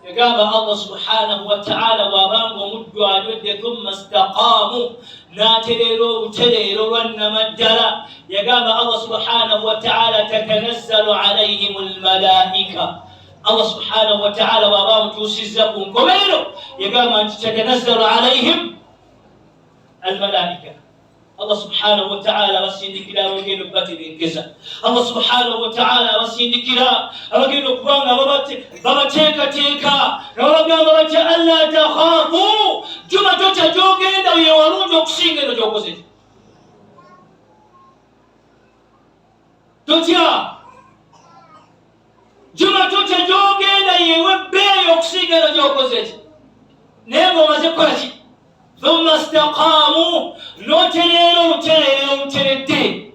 يقام الله سبحانه وتعالى وابان ومد أجد ثم استقاموا ناتريرو تريرو ونمجلا يقام الله سبحانه وتعالى تتنزل عليهم الملائكة الله سبحانه وتعالى وابام توسيزكم كميلو يقام أن تتنزل عليهم الملائكة الله سبحانه وتعالى وسيدك لا وجين باتي الانكسا الله سبحانه وتعالى وسيدك لا وجين كوانا بابا تيكا تيكا ربنا بابا ألا تخافوا جمع توتا جوجين أو يوارون جوكسين أو جوكسين توتيا جمع توتا جوجين أو يوبي يوكسين أو جوكسين نيمو مازيكواتي ثم استقاموا نوتريرو تردي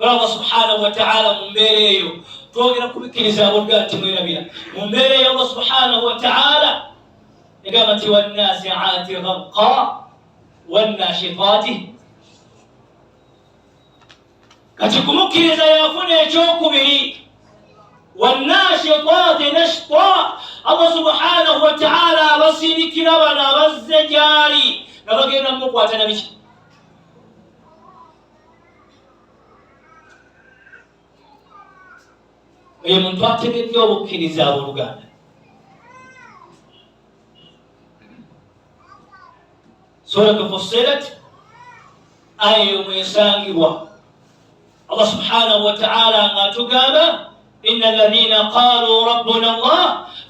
Allah subhanahu wa ta'ala mumbereyo twogera kubikiriza abulga nti mwerabira mumbereyo Allah subhanahu wa ta'ala egamba nti wannasi'ati gharqa wannashitati kati kumukiriza yafuna ekyokubiri wannashitati nashta Allah subhanahu wa ta'ala abasindikira bano abazze gyali nga bagenda mukwatana biki oyo muntu ategedde obukkiriza abooluganda suratu Fussilat aya yomwesangibwa Allah subhanahu wa ta'ala ng'atugamba inna alladhina qalu rabbuna Allah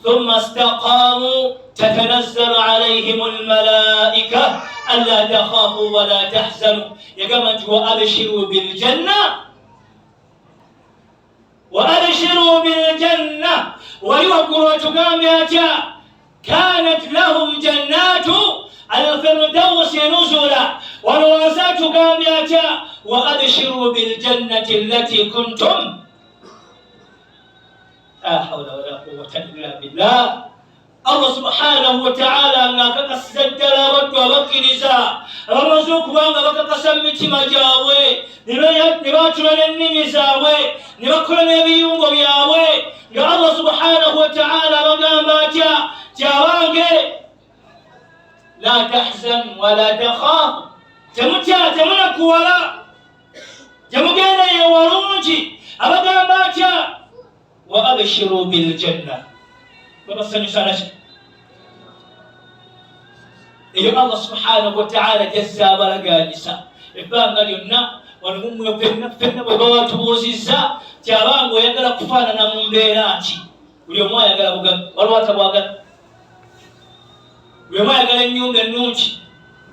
thumma istaqamu tatanazzalu alayhim almalaika alla takhafu wa la tahzanu yagamba nti wa abshiru biljanna وأبشروا بالجنة ويوكلوا تقامياتا كانت لهم جنات الفردوس نزلا ونواسات تقامياتا وأبشروا بالجنة التي كنتم لا حول ولا قوة إلا بالله الله سبحانه وتعالى أنك تسجل وبكرزا رمزوك وأنك تسمت مجاوي نباتنا للنمزاوي نبكرنا نبيون وياوي يا الله سبحانه وتعالى وقام باتا جاوانك لا تحزن ولا تخاف تمنك ولا تمكينا يورونجي وقام باتا وأبشروا بالجنة فبصني سنشي iyo Allah subhanahu wa ta'ala jazza balaganyisa ebanga lyonna wanumwe fenna bwe baba tubuuzizza kyabango oyagala kufaanana mu mbeera ki buli omu ayagala waliwo atabwagala buli omu ayagala ennyumba ennungi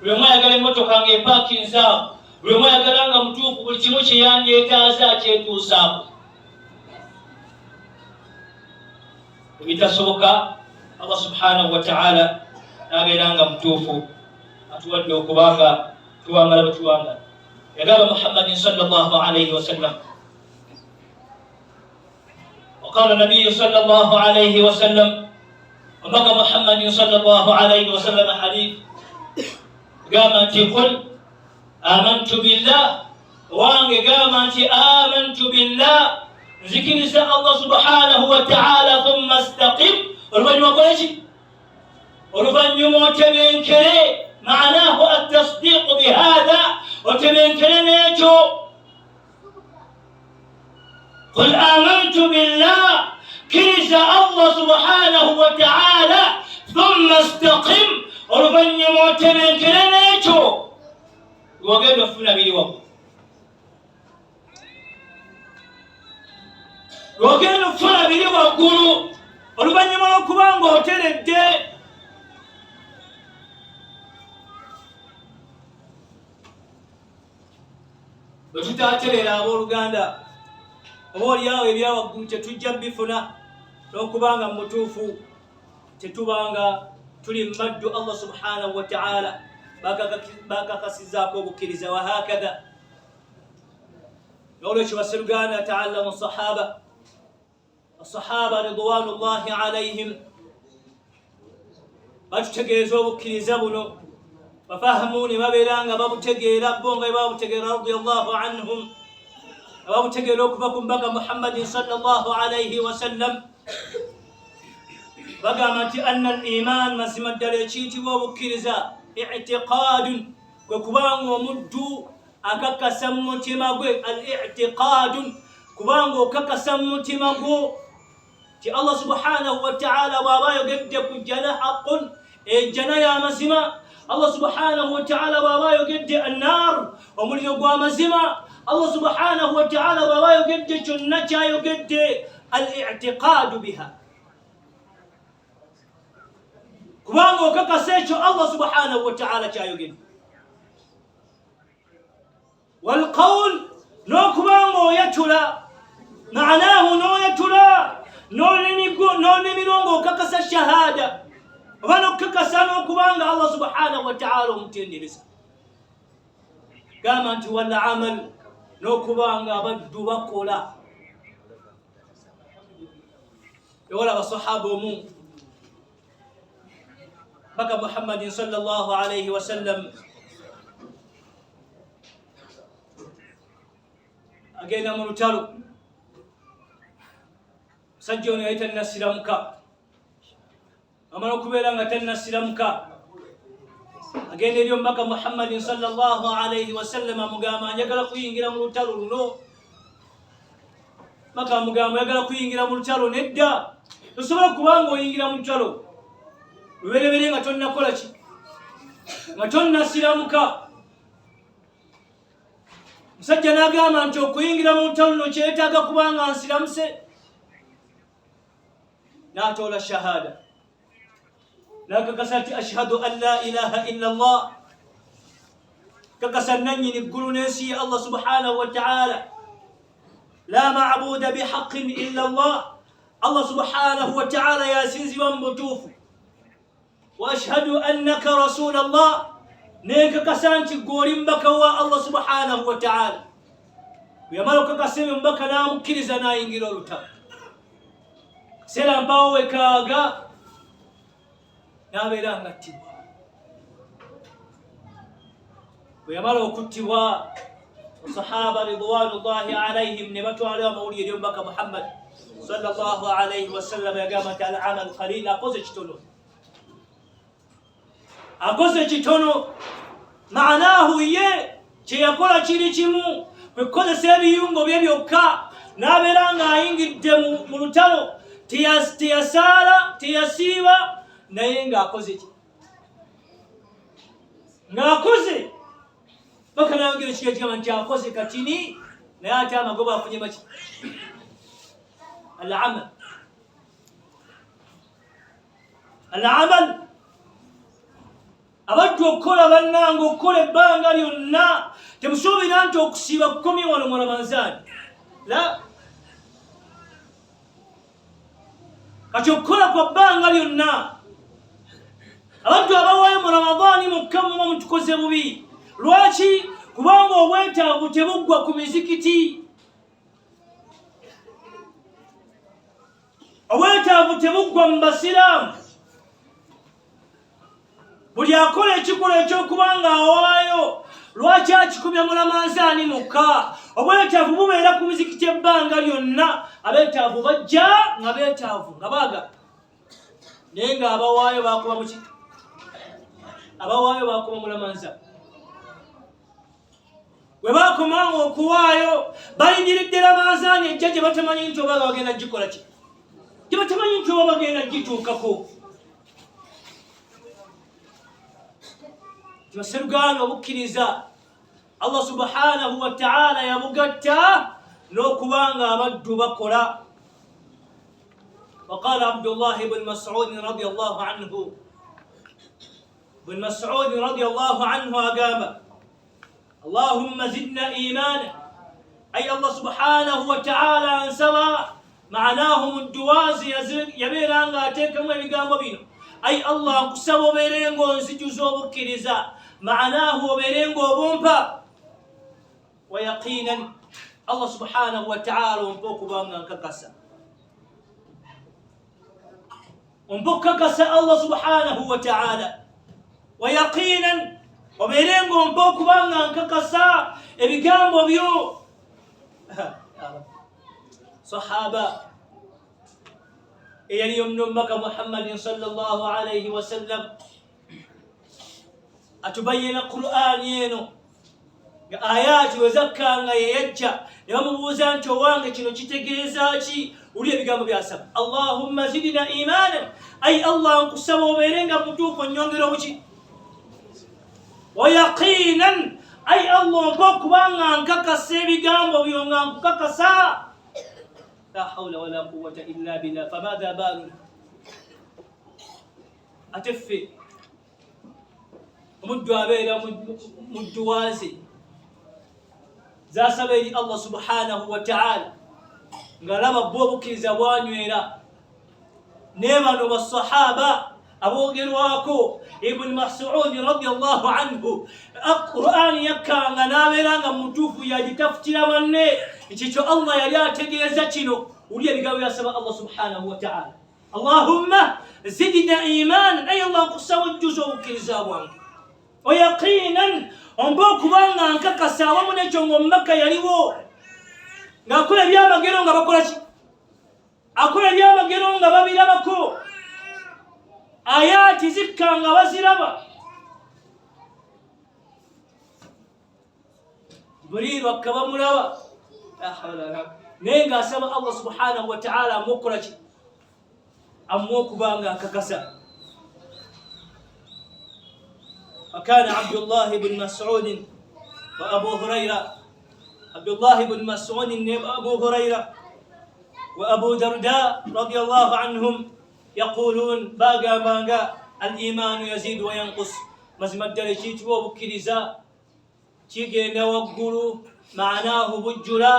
buli omu ayagala emmotoka ng'epaakinzaawo buli omu ayagala nga mutuufu buli kimu kyeyandyetaaza akyetuusaako ebitasoboka Allah subhanahu wa ta'ala nabeeranga mutuufu atuwadde okubanga tuwangala bwe tuwangala yagamba Muhammadin sallallahu alayhi wa sallam وقال النبي صلى الله عليه وسلم وبقى محمد صلى الله عليه وسلم حديث قام أنت قل آمنت بالله وانك قام أنت آمنت بالله ذكر الله سبحانه وتعالى ثم استقم وربما قلت وربما تبنكري معناه التصديق بهذا وتبنكري نيتو قل آمنت بالله كرز الله سبحانه وتعالى ثم استقم وربما تبنكري نيتو وقال فينا بيوم وقال فينا بيوم قولوا وربما لكبان وتردد bwe tutaaterera abooluganda obaolyawo ebyawaggulu tetujja bifuna n'okubanga mu mutuufu tetubanga tuli mmaddu Allah subhanahu wa ta'ala bakakasizaako obukkiriza wahakadha n'olwekyo baseruganda ta'allamu asahaba ridwanullahi alayhim batutegeeza obukkiriza buno bafahamuni babeeranga babutegeera bo nga babutegeera radiyallahu anhum babutegeera okuva ku mbaka Muhammadin sallallahu alayhi wa sallam bagamba nti anna al-iman mazima ddala ekiyitibwa obukkiriza i'tiqadun kwe kubanga omuddu akakasa mu mutima gwe al-i'tiqadun kubanga okakasa mu mutima gwo ti Allah subhanahu wa ta'ala bw'aba ayogedde ku jjana haqqun ejjana y'amazima Allah subhanahu wa ta'ala baba yogedde annar omuliro gw'amazima Allah subhanahu wa ta'ala baba yogedde kyonna kyayogedde al-i'tiqadu biha kubanga okakasa ekyo Allah subhanahu wa ta'ala kyayogedde walqawl n'okubanga oyatula maanahu n'oyatula n'olimirongo okakasa shahada Wano kakasano kubanga Allah subhanahu wa ta'ala umtendereza kama nti wal amal n'okubanga abaddu bakola. Ewala abasahaba omu baka Muhammadin sallallahu alayhi wa sallam agenda mu lutalo. Musajja ono yali tannasiramuka, amala okubeera nga tannasiramuka agenda eri omubaka Muhammadin sallallahu alayhi wa sallam amugamba njagala kuyingira mu lutalo luno. Maka amugamba njagala kuyingira mu lutalo. Nedda, tosobola kubanga oyingira mu lutalo luberebere nga tonnakola ki, nga tonnasiramuka. Musajja n'agamba nti okuyingira mu lutalo luno kyetaaga kubanga nsiramuse. N'atoola shahada n'akakasa ati ashhadu an la ilaha illa Allah, kakasa nannyini eggulu n'ensi ya Allah subhanahu wa ta'ala, la ma'buda bihaqqin illa Allah, Allah subhanahu wa ta'ala yasinzibwa mu butuufu. Wa ashhadu annaka rasul Allah, n'enkakasa nti ggwe oli mubaka wa Allah subhanahu wa ta'ala. Bwe yamala okukakasa ebyo omubaka n'amukkiriza n'ayingira olutalo. Kaseera mpaawo wekaaga n'abeera ng'attibwa. Bwe yamala okuttibwa, asahaba ridwanullahi alayhim ne batwala amawulire eri omubaka Muhammad sallallahu alayhi wa sallam. Yagamba nti al-amal qalil, akoze kitono, akoze kitono. Maanaahu ye kyeyakola kiri kimu, kwe kukozesa ebiyungo bye byokka, n'abeera ng'ayingidde mu lutalo, teyasaala teyasiiba, naye ng'akoze ki? Ng'akoze. Baka nayongera ekigero kigamba nti akoze katini, naye ate amagoba afunye maki? Al-amal. Al-amal. Abaddu okukola bannange, okukola ebbanga lyonna, temusuubira nti okusiiba kukomye wano mu Ramadhaani. La. Kati okukola kwa bbanga lyonna. Abaddu abawaayo mu Ramadhaani mukka muba mutukoze bubi. Lwaki? Kubanga obwetaavu tebuggwa ku mizikiti. Obwetaavu tebuggwa mu basiraamu. Buli akola ekikolwa eky'okubanga awaayo, lwaki akikumya mu Ramadhaani mukka? Obwetaavu bubeera ku mizikiti ebbanga lyonna. Abeetaavu bajja nga beetaavu nga baaga, naye ng'abawaayo bakuba mu ki? Abawaayo bakuba mu Ramadhaani. Bwe baakomanga okuwaayo, bayingiridde Ramadhaani ejja gye batamanyi nti oba bagenda gikola ki? Gye batamanyi nti oba bagenda gituukako. Tibaseruganda obukkiriza Allah subhanahu wa ta'ala yabugatta n'okubanga abaddu bakola. وقال عبد الله بن مسعود رضي الله عنه أقام اللهم زدنا إيمانا، أي الله سبحانه وتعالى أنسوا معناهم الدواز يبين أن أتيكم ويقام بينه، أي الله كسبوا بيرينغو نسجوزوا بكريزا معناه بيرينغو بومبا. ويقينا الله سبحانه وتعالى ومبوكو بامنا ككسا الله سبحانه وتعالى. ويقينا وبيرينغو مبوكو بامنا ككسا ibigambo byo صحابة eyali omubaka Muhammadin sallallahu alayhi wa sallam atubayyana Qur'ani eno nga ayati wezakkanga yeyajja ne bamubuuza nti owange kino kitegeeza ki? Uli ebigambo byasaba Allahumma zidna imanan, ay Allah nkusaba obeerenga mutuufu onnyongera obuki? Wa yaqinan, ay Allah mpa okubanga nkakasa ebigambo byo nga nkukakasa. La hawla wala quwwata illa billah. Famadha baluna? Ateffe omuddu abeera muddu waazi zasaba eri Allah subhanahu wa ta'ala ng'alaba bwo obukkiriza bwanywera. Ne bano basahaba abogerwako Ibn Mas'ud radiyallahu anhu Qur'an yakanga naberanga mutufu yagitafutira banne ekyo Allah yali ategeeza kino uliye bigawo yasaba Allah subhanahu wa ta'ala Allahumma zidna imanan ay Allah kusawa juzo ukiriza bwangu wa yaqinan ombo kubanga nkakasa awamu n'ekyo ng'omumaka yaliwo ng'akola ebyamagero nga bakola ki akola ebyamagero nga babirabako ayati zikka nga baziraba Jibril akaba mulaba naye ng'asaba Allah subhanahu wa ta'ala amukola ki amwokubanga akakasa وكان عبد الله بن مسعود وأبو هريرة عبد الله بن مسعود وأبو هريرة وأبو درداء رضي الله عنهم يقولون باقا الإيمان يزيد وينقص مزمد درجيت وبكرزا تيجي نوغلو معناه بجلا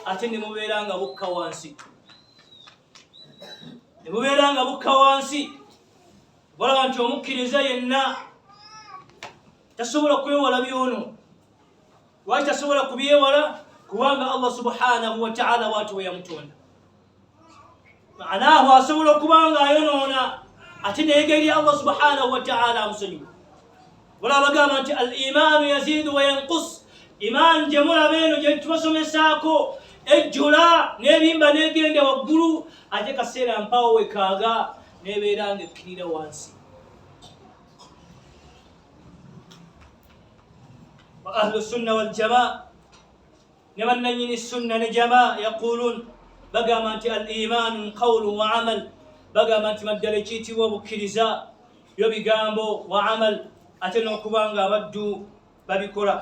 أتني مبيرانغا بكوانسي مبيرانغا بكوانسي ولا أنتم مكرزا ينا tasobola kwewala byono wali tasobola kubyewala kubanga Allah subhanahu wa ta'ala watu yamutonda maanahu asobola kubanga ayonona ate negeri Allah subhanahu wa ta'ala amusonyiwa wala bagamba nti al-iman yazidu wa yanqus iman jemula beno je tubasomesako ejjula nebimba negende waggulu ate kaseera mpawo wekaaga nebeeranga ekkirira wansi وأهل السنة والجماعة نمنين السنة نجماعة يقولون بقى ما الإيمان قول وعمل بقى ما مدلجيتي وبكرزاء يبي قامبو وعمل أتنوكوان بدو بابكرة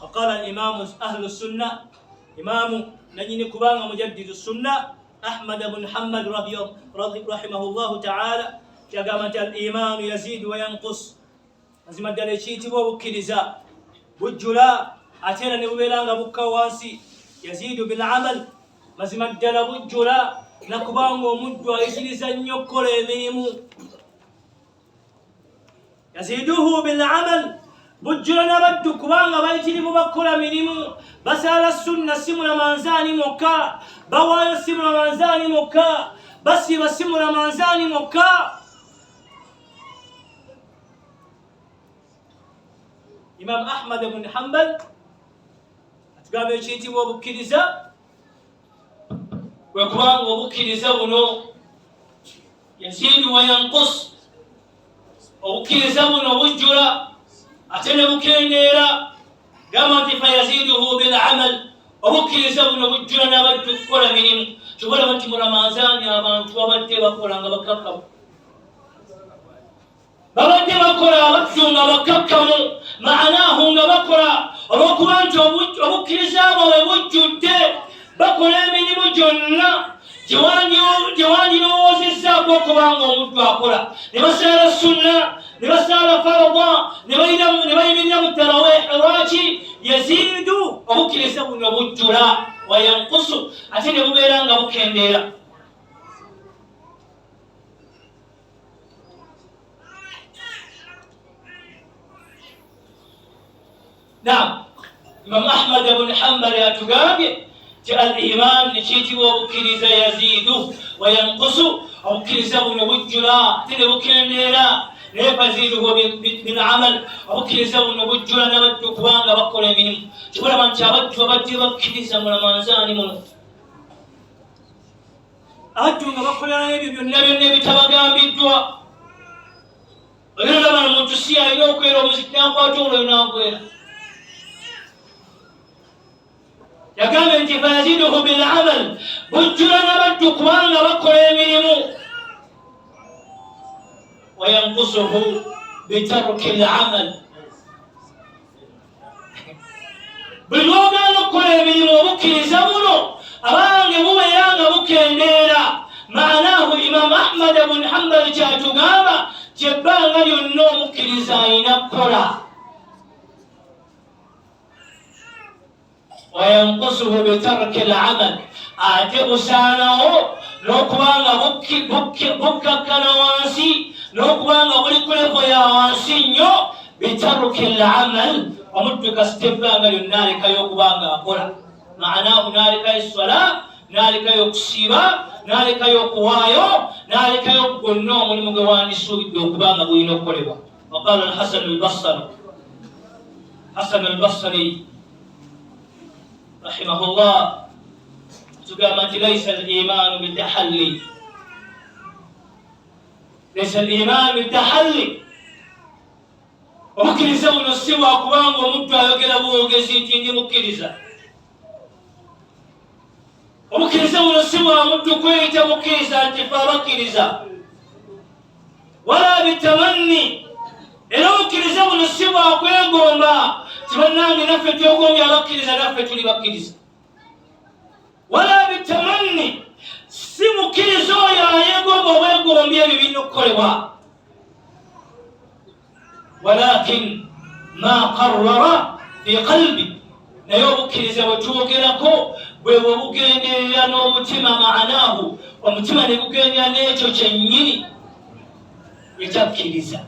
وقال الإمام أهل السنة إمام نجين كوان مجدد السنة أحمد بن حنبل رحمه الله تعالى قامت الإيمان يزيد وينقص لازم مدلجيتي وبكرزاء bujjula atena ne bubeeranga bukka wansi yazidu bil amal mazima ddala bujjula nakubanga omuddu ayitiriza nnyo okukola emirimu yaziduhu bil amal bujjula n'abaddu kubanga bayitirivu bakola mirimu basala sunna simula manzaani mokka bawaayo simula manzaani mokka basiba simula manzaani mokka Imam Ahmad ibn Hanbal atugamba ekiyitibwa obukkiriza kwe kubanga obukkiriza buno yazidu wa yanqus obukkiriza buno bujjula ate ne bukendeera gamba nti fayaziduhu bil amal obukkiriza buno bujjula n'abaddu okukola mirimu kyobalaba nti mu Ramazaani abantu babadde bakola nga bakakkamu babadde bakola abaddu nga bakakkamu maanahu nga bakola olw'okuba nti obukkiriza bwabwe bujjudde bakola emirimu gyonna gyewandirowoozezzaako okubanga omuddu akola ne basaala sunna ne basaala farada ne bayimirira mu taraweehi lwaki yaziidu obukkiriza buno bujjula wa yanqusu ate ne bubeera nga bukendeera نعم إمام أحمد بن حنبل يتقابل الإيمان نشيتي وبكريزة يزيد وينقص وبكريزة ونبجلا تنبكرنيرا ليف يزيده بالعمل وبكريزة ونبجلا نبدكوان لبقل منهم تقول من تبد وبد وبكريزة من منزاني منه أهدوا نبقل النبي تبقى بالدواء ولما المتسيا يوكير ومسكنا قاتول يناقوير يقام انت فازده بالعمل بجلنا بدكوان بكر يمينه وينقصه بترك العمل بالوضع بكر يمينه بكر زمنه أراني هو يانا بكر نيرا معناه إمام أحمد بن حنبل جاتو قاما جبان ينو بكر زاين كرا وينقصه بترك العمل أعتق سانه n'okubanga bukkakkana wansi n'okubanga buli ku levo ya wansi nnyo bitaruki al-amal omuddu kasita ebbanga lyonna alekayo okubanga akola maanaahu n'alekayo essala n'alekayo okusiiba n'alekayo okuwaayo n'alekayo gwonna omulimu gwe wandisuubidde okubanga gulina okukolebwa. وقال الحسن البصري رحمه الله تقامت ليس الإيمان بالتحلي ومكرزة ونسوى أقوام ومدى يقلبوا وقسيتين دي مكرزة ومكرزة ونسوى مدى كويت مكرزة انتفا مكرزة ولا بالتمني إلا مكرزة ونسوى أقوام وما تمنى نفت يوم يا مكرزة نفت لمكرزة ولا بالتمني سمكرزة يا يقوم ويقوم يبين كلوا ولكن ما قرر في قلبي نيوبكرزة وتوكلكو ويوبكرزة نومتما معناه ومتما نيوبكرزة نيتو چنيني يتبكرزة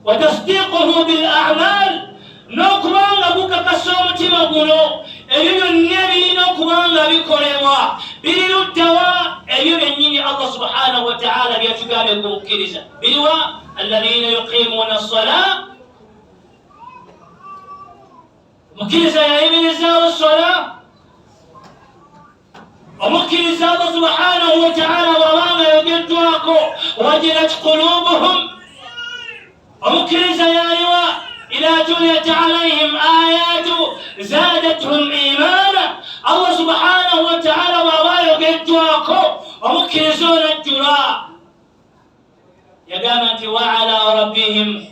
وتصديقه بالأعمال نوكبان أبوك كسومتما قلو ebyo byonna okubanga bikolebwa biriru ddawa ebyo byennyini Allah subhanahu wa ta'ala byatugambye kumukkiriza biriwa alladhina yuqimuuna as-salaa omukkiriza yayimiririzawo as-salaa omukkiriza Allah subhanahu wa ta'ala bw'abanga yogeddwako wajilat qulubuhum omukkiriza yaliwa إذا تليت عليهم آيات زادتهم إيمانا الله سبحانه وتعالى وما يقدواكو ومكرزون الجراء يقامت وعلى ربهم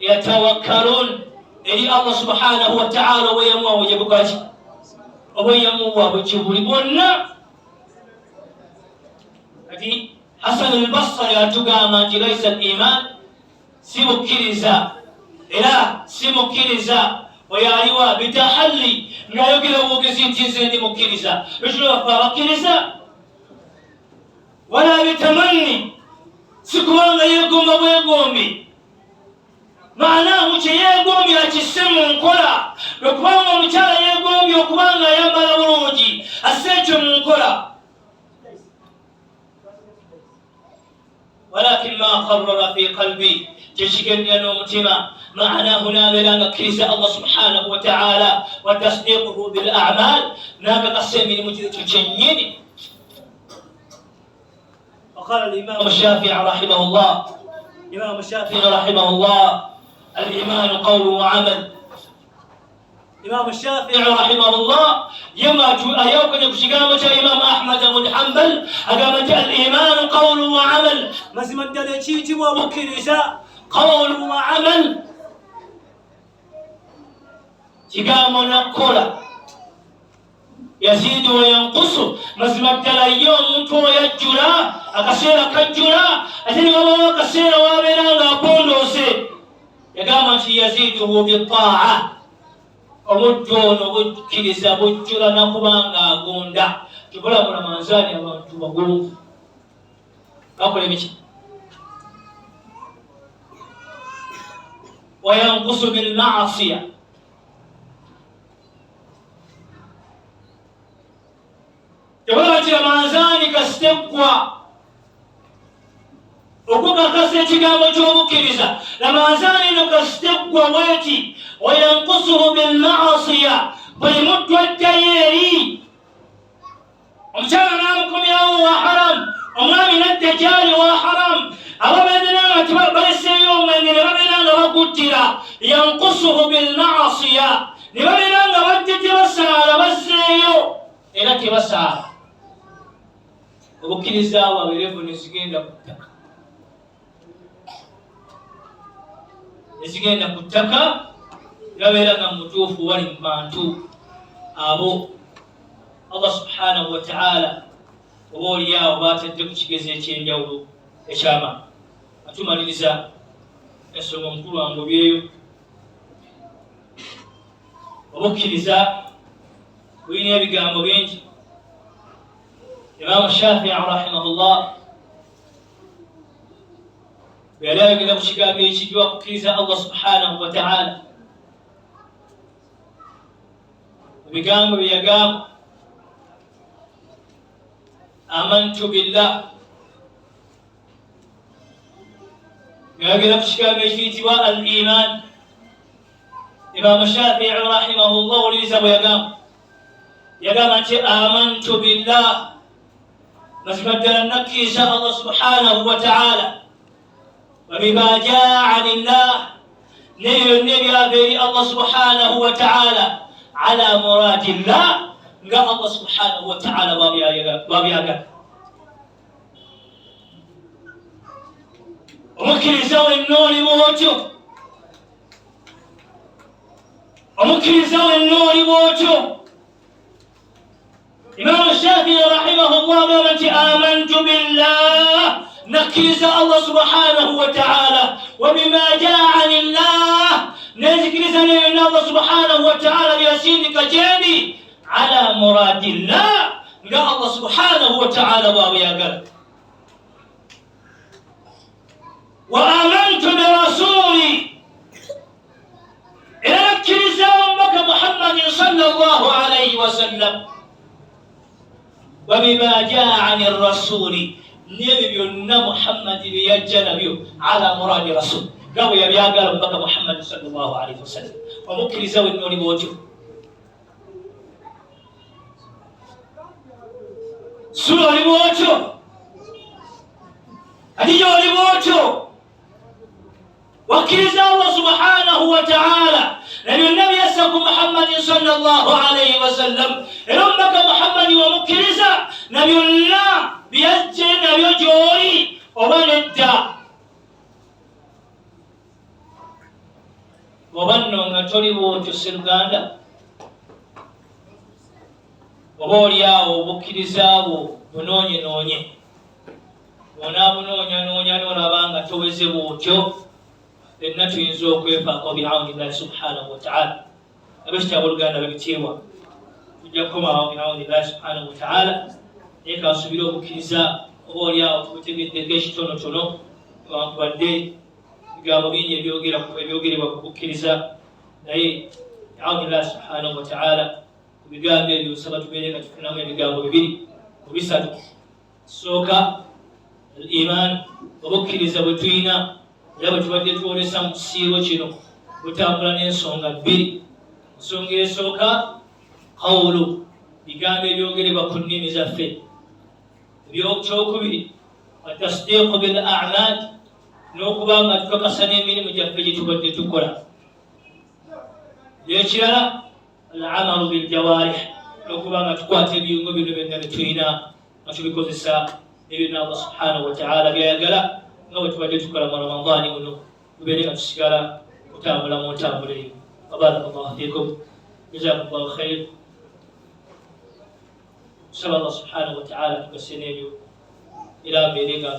يتوكلون إلي الله سبحانه وتعالى ويموى ويبقاش ويموى ويجبربون حسن البصري أتقامت ليس الإيمان سيب كرزا إلا سمكرزا ويعيوا بتحلي لا يقلبوا كسيتين مكرزا بشلوا فمكرزا ولا بتمني سكوان يقوم ويقومي معناه يقوم يجسم كلا لكوان ومشار يقوم يقوان ينبال وروجي السجن كلا ولكن ما قرر في قلبي تشكل ينومتما معناه نابلا كريس الله سبحانه وتعالى وتصديقه بالأعمال نابل قسم من مجرد. وقال الإمام الشافعي رحمه الله الإيمان قول وعمل. الإمام الشافعي رحمه الله يما أيوك نكشكامة إمام أحمد بن حنبل أقامت الإيمان قول وعمل مزمن دلتشيت ومكرسا قول وعمل كما نقول يزيد وينقص مزمن دليون تو يجرا أكسير كجرا أتني ما كسير وابنا بولوسي يقامت يزيده بالطاعة omujjono bukkiriza bujjula nakubanga agonda tukulabula manzaani abantu bagonvu bakola ebiki wayankusu bilmaasiya tebabatira manzaani kasiteggwa okukakasa ekigambo ky'obukkiriza lamanzaani no kasiteggwa bweti wayankusuhu bilmaasiya buli muddu addayo eri omukyala n'amukomyawo wa haramu omwami n'addajaali wa haramu ababeera nga baleseeyo omwenge ne babeera nga baguttira yankusuhu bilmaasiya ne babeera nga badde tebasaala bazzeeyo era tebasaala obukkiriza bwabwe levu nezigenda ku ttaka ezigenda ku ttaka babeera nga mutuufu wali mu bantu abo Allah subhanahu wa ta'ala oba oliawo batadde ku kigezo ekyenjawulo ekyamaani. Atumaliriza ensonga omukulu wange obyeyo obukkiriza bulina ebigambo bingi Imam Shafi'i rahimahullah bweyayogera ku kigambo ekijwa kukkiriza Allah subhanahu wa ta'ala, mu bigambo bye yagamba amantu billah, bweyayogera ku kigambo ekiyitibwa al-iman. Imam Shafi'i rahimahullah oliriza bwe yagamba nti amantu billah, mazima ddala nakkiriza Allah subhanahu wa ta'ala, وبما جاء عن الله النبي الله سبحانه وتعالى على مراد الله قال الله سبحانه وتعالى وبياك وممكن يسوي النور موجه، وممكن يسوي النور موجه. إمام الشافعي رحمه الله قال آمنت بالله، نكرز الله سبحانه وتعالى وبما جاء عن الله، نكرز أن الله سبحانه وتعالى يسيرك جاني على مراد الله، قال الله سبحانه وتعالى وبياك وآمنت برسولي، إلى نكرز أمك محمد صلى الله عليه وسلم وبما جاء عن الرسول، نبي محمد بيجى نبيه على مراد رسول، قالوا يا بياقل بك محمد صلى الله عليه وسلم وممكن يسوي النور بوجهه سورة بوجهه هديه بوجهه وكرز الله سبحانه وتعالى نبي النبي يسأل محمد صلى الله عليه وسلم إنك محمد ومكرزة نبي الله بيجي نبي جوري وبندا وبنو نتولي بوجه سلغاندا وبولياwo obukkirizaabwo bunoonye bonabunoonya nolabanga toweze bwotyo, fenna tuyinza okwefaako biawunillahi subhanahu wataala. Abekitabo Oluganda babitiibwa tujja kukomawo biawunillahi subhanahu wataala, naye kansubire obukkiriza obaolyawo tubutegeddeko ekitonotono newankubadde bigambo bingi ebyogerebwa ku bukkiriza, naye biawunillahi subhanahu wataala ku bigambo ebyo nsaba tubeere nga tufunamu ebigambo bibiri ku bisatu. Kisooka al-iman, obukkiriza bwe tulina era bwe tubadde twolesa mu kisiibo kino butambula n'ensonga bbiri. Ensonga esooka qawlu, bigambo ebyogerebwa ku nnimi zaffe. Ekyokubiri watasdiiqu bil a'mal, n'okuba nga tukakasa n'emirimu gyaffe gye tubadde tukola. Ekirala al-amalu bil jawarih, n'okuba nga tukwata ebiyungo bino byonna bye tulina nga tubikozesa ebyonna Allah subhanahu wa ta'ala byayagala, nga bwe tubadde tukola mu Ramadaani muno tubeere nga tusigala kutambula mu ntambula eyo. Barakallahu fiikum, jazakumullahu khair. Tusaba Allah subhanahu wa ta'ala tugase n'ebyo era mbeere nga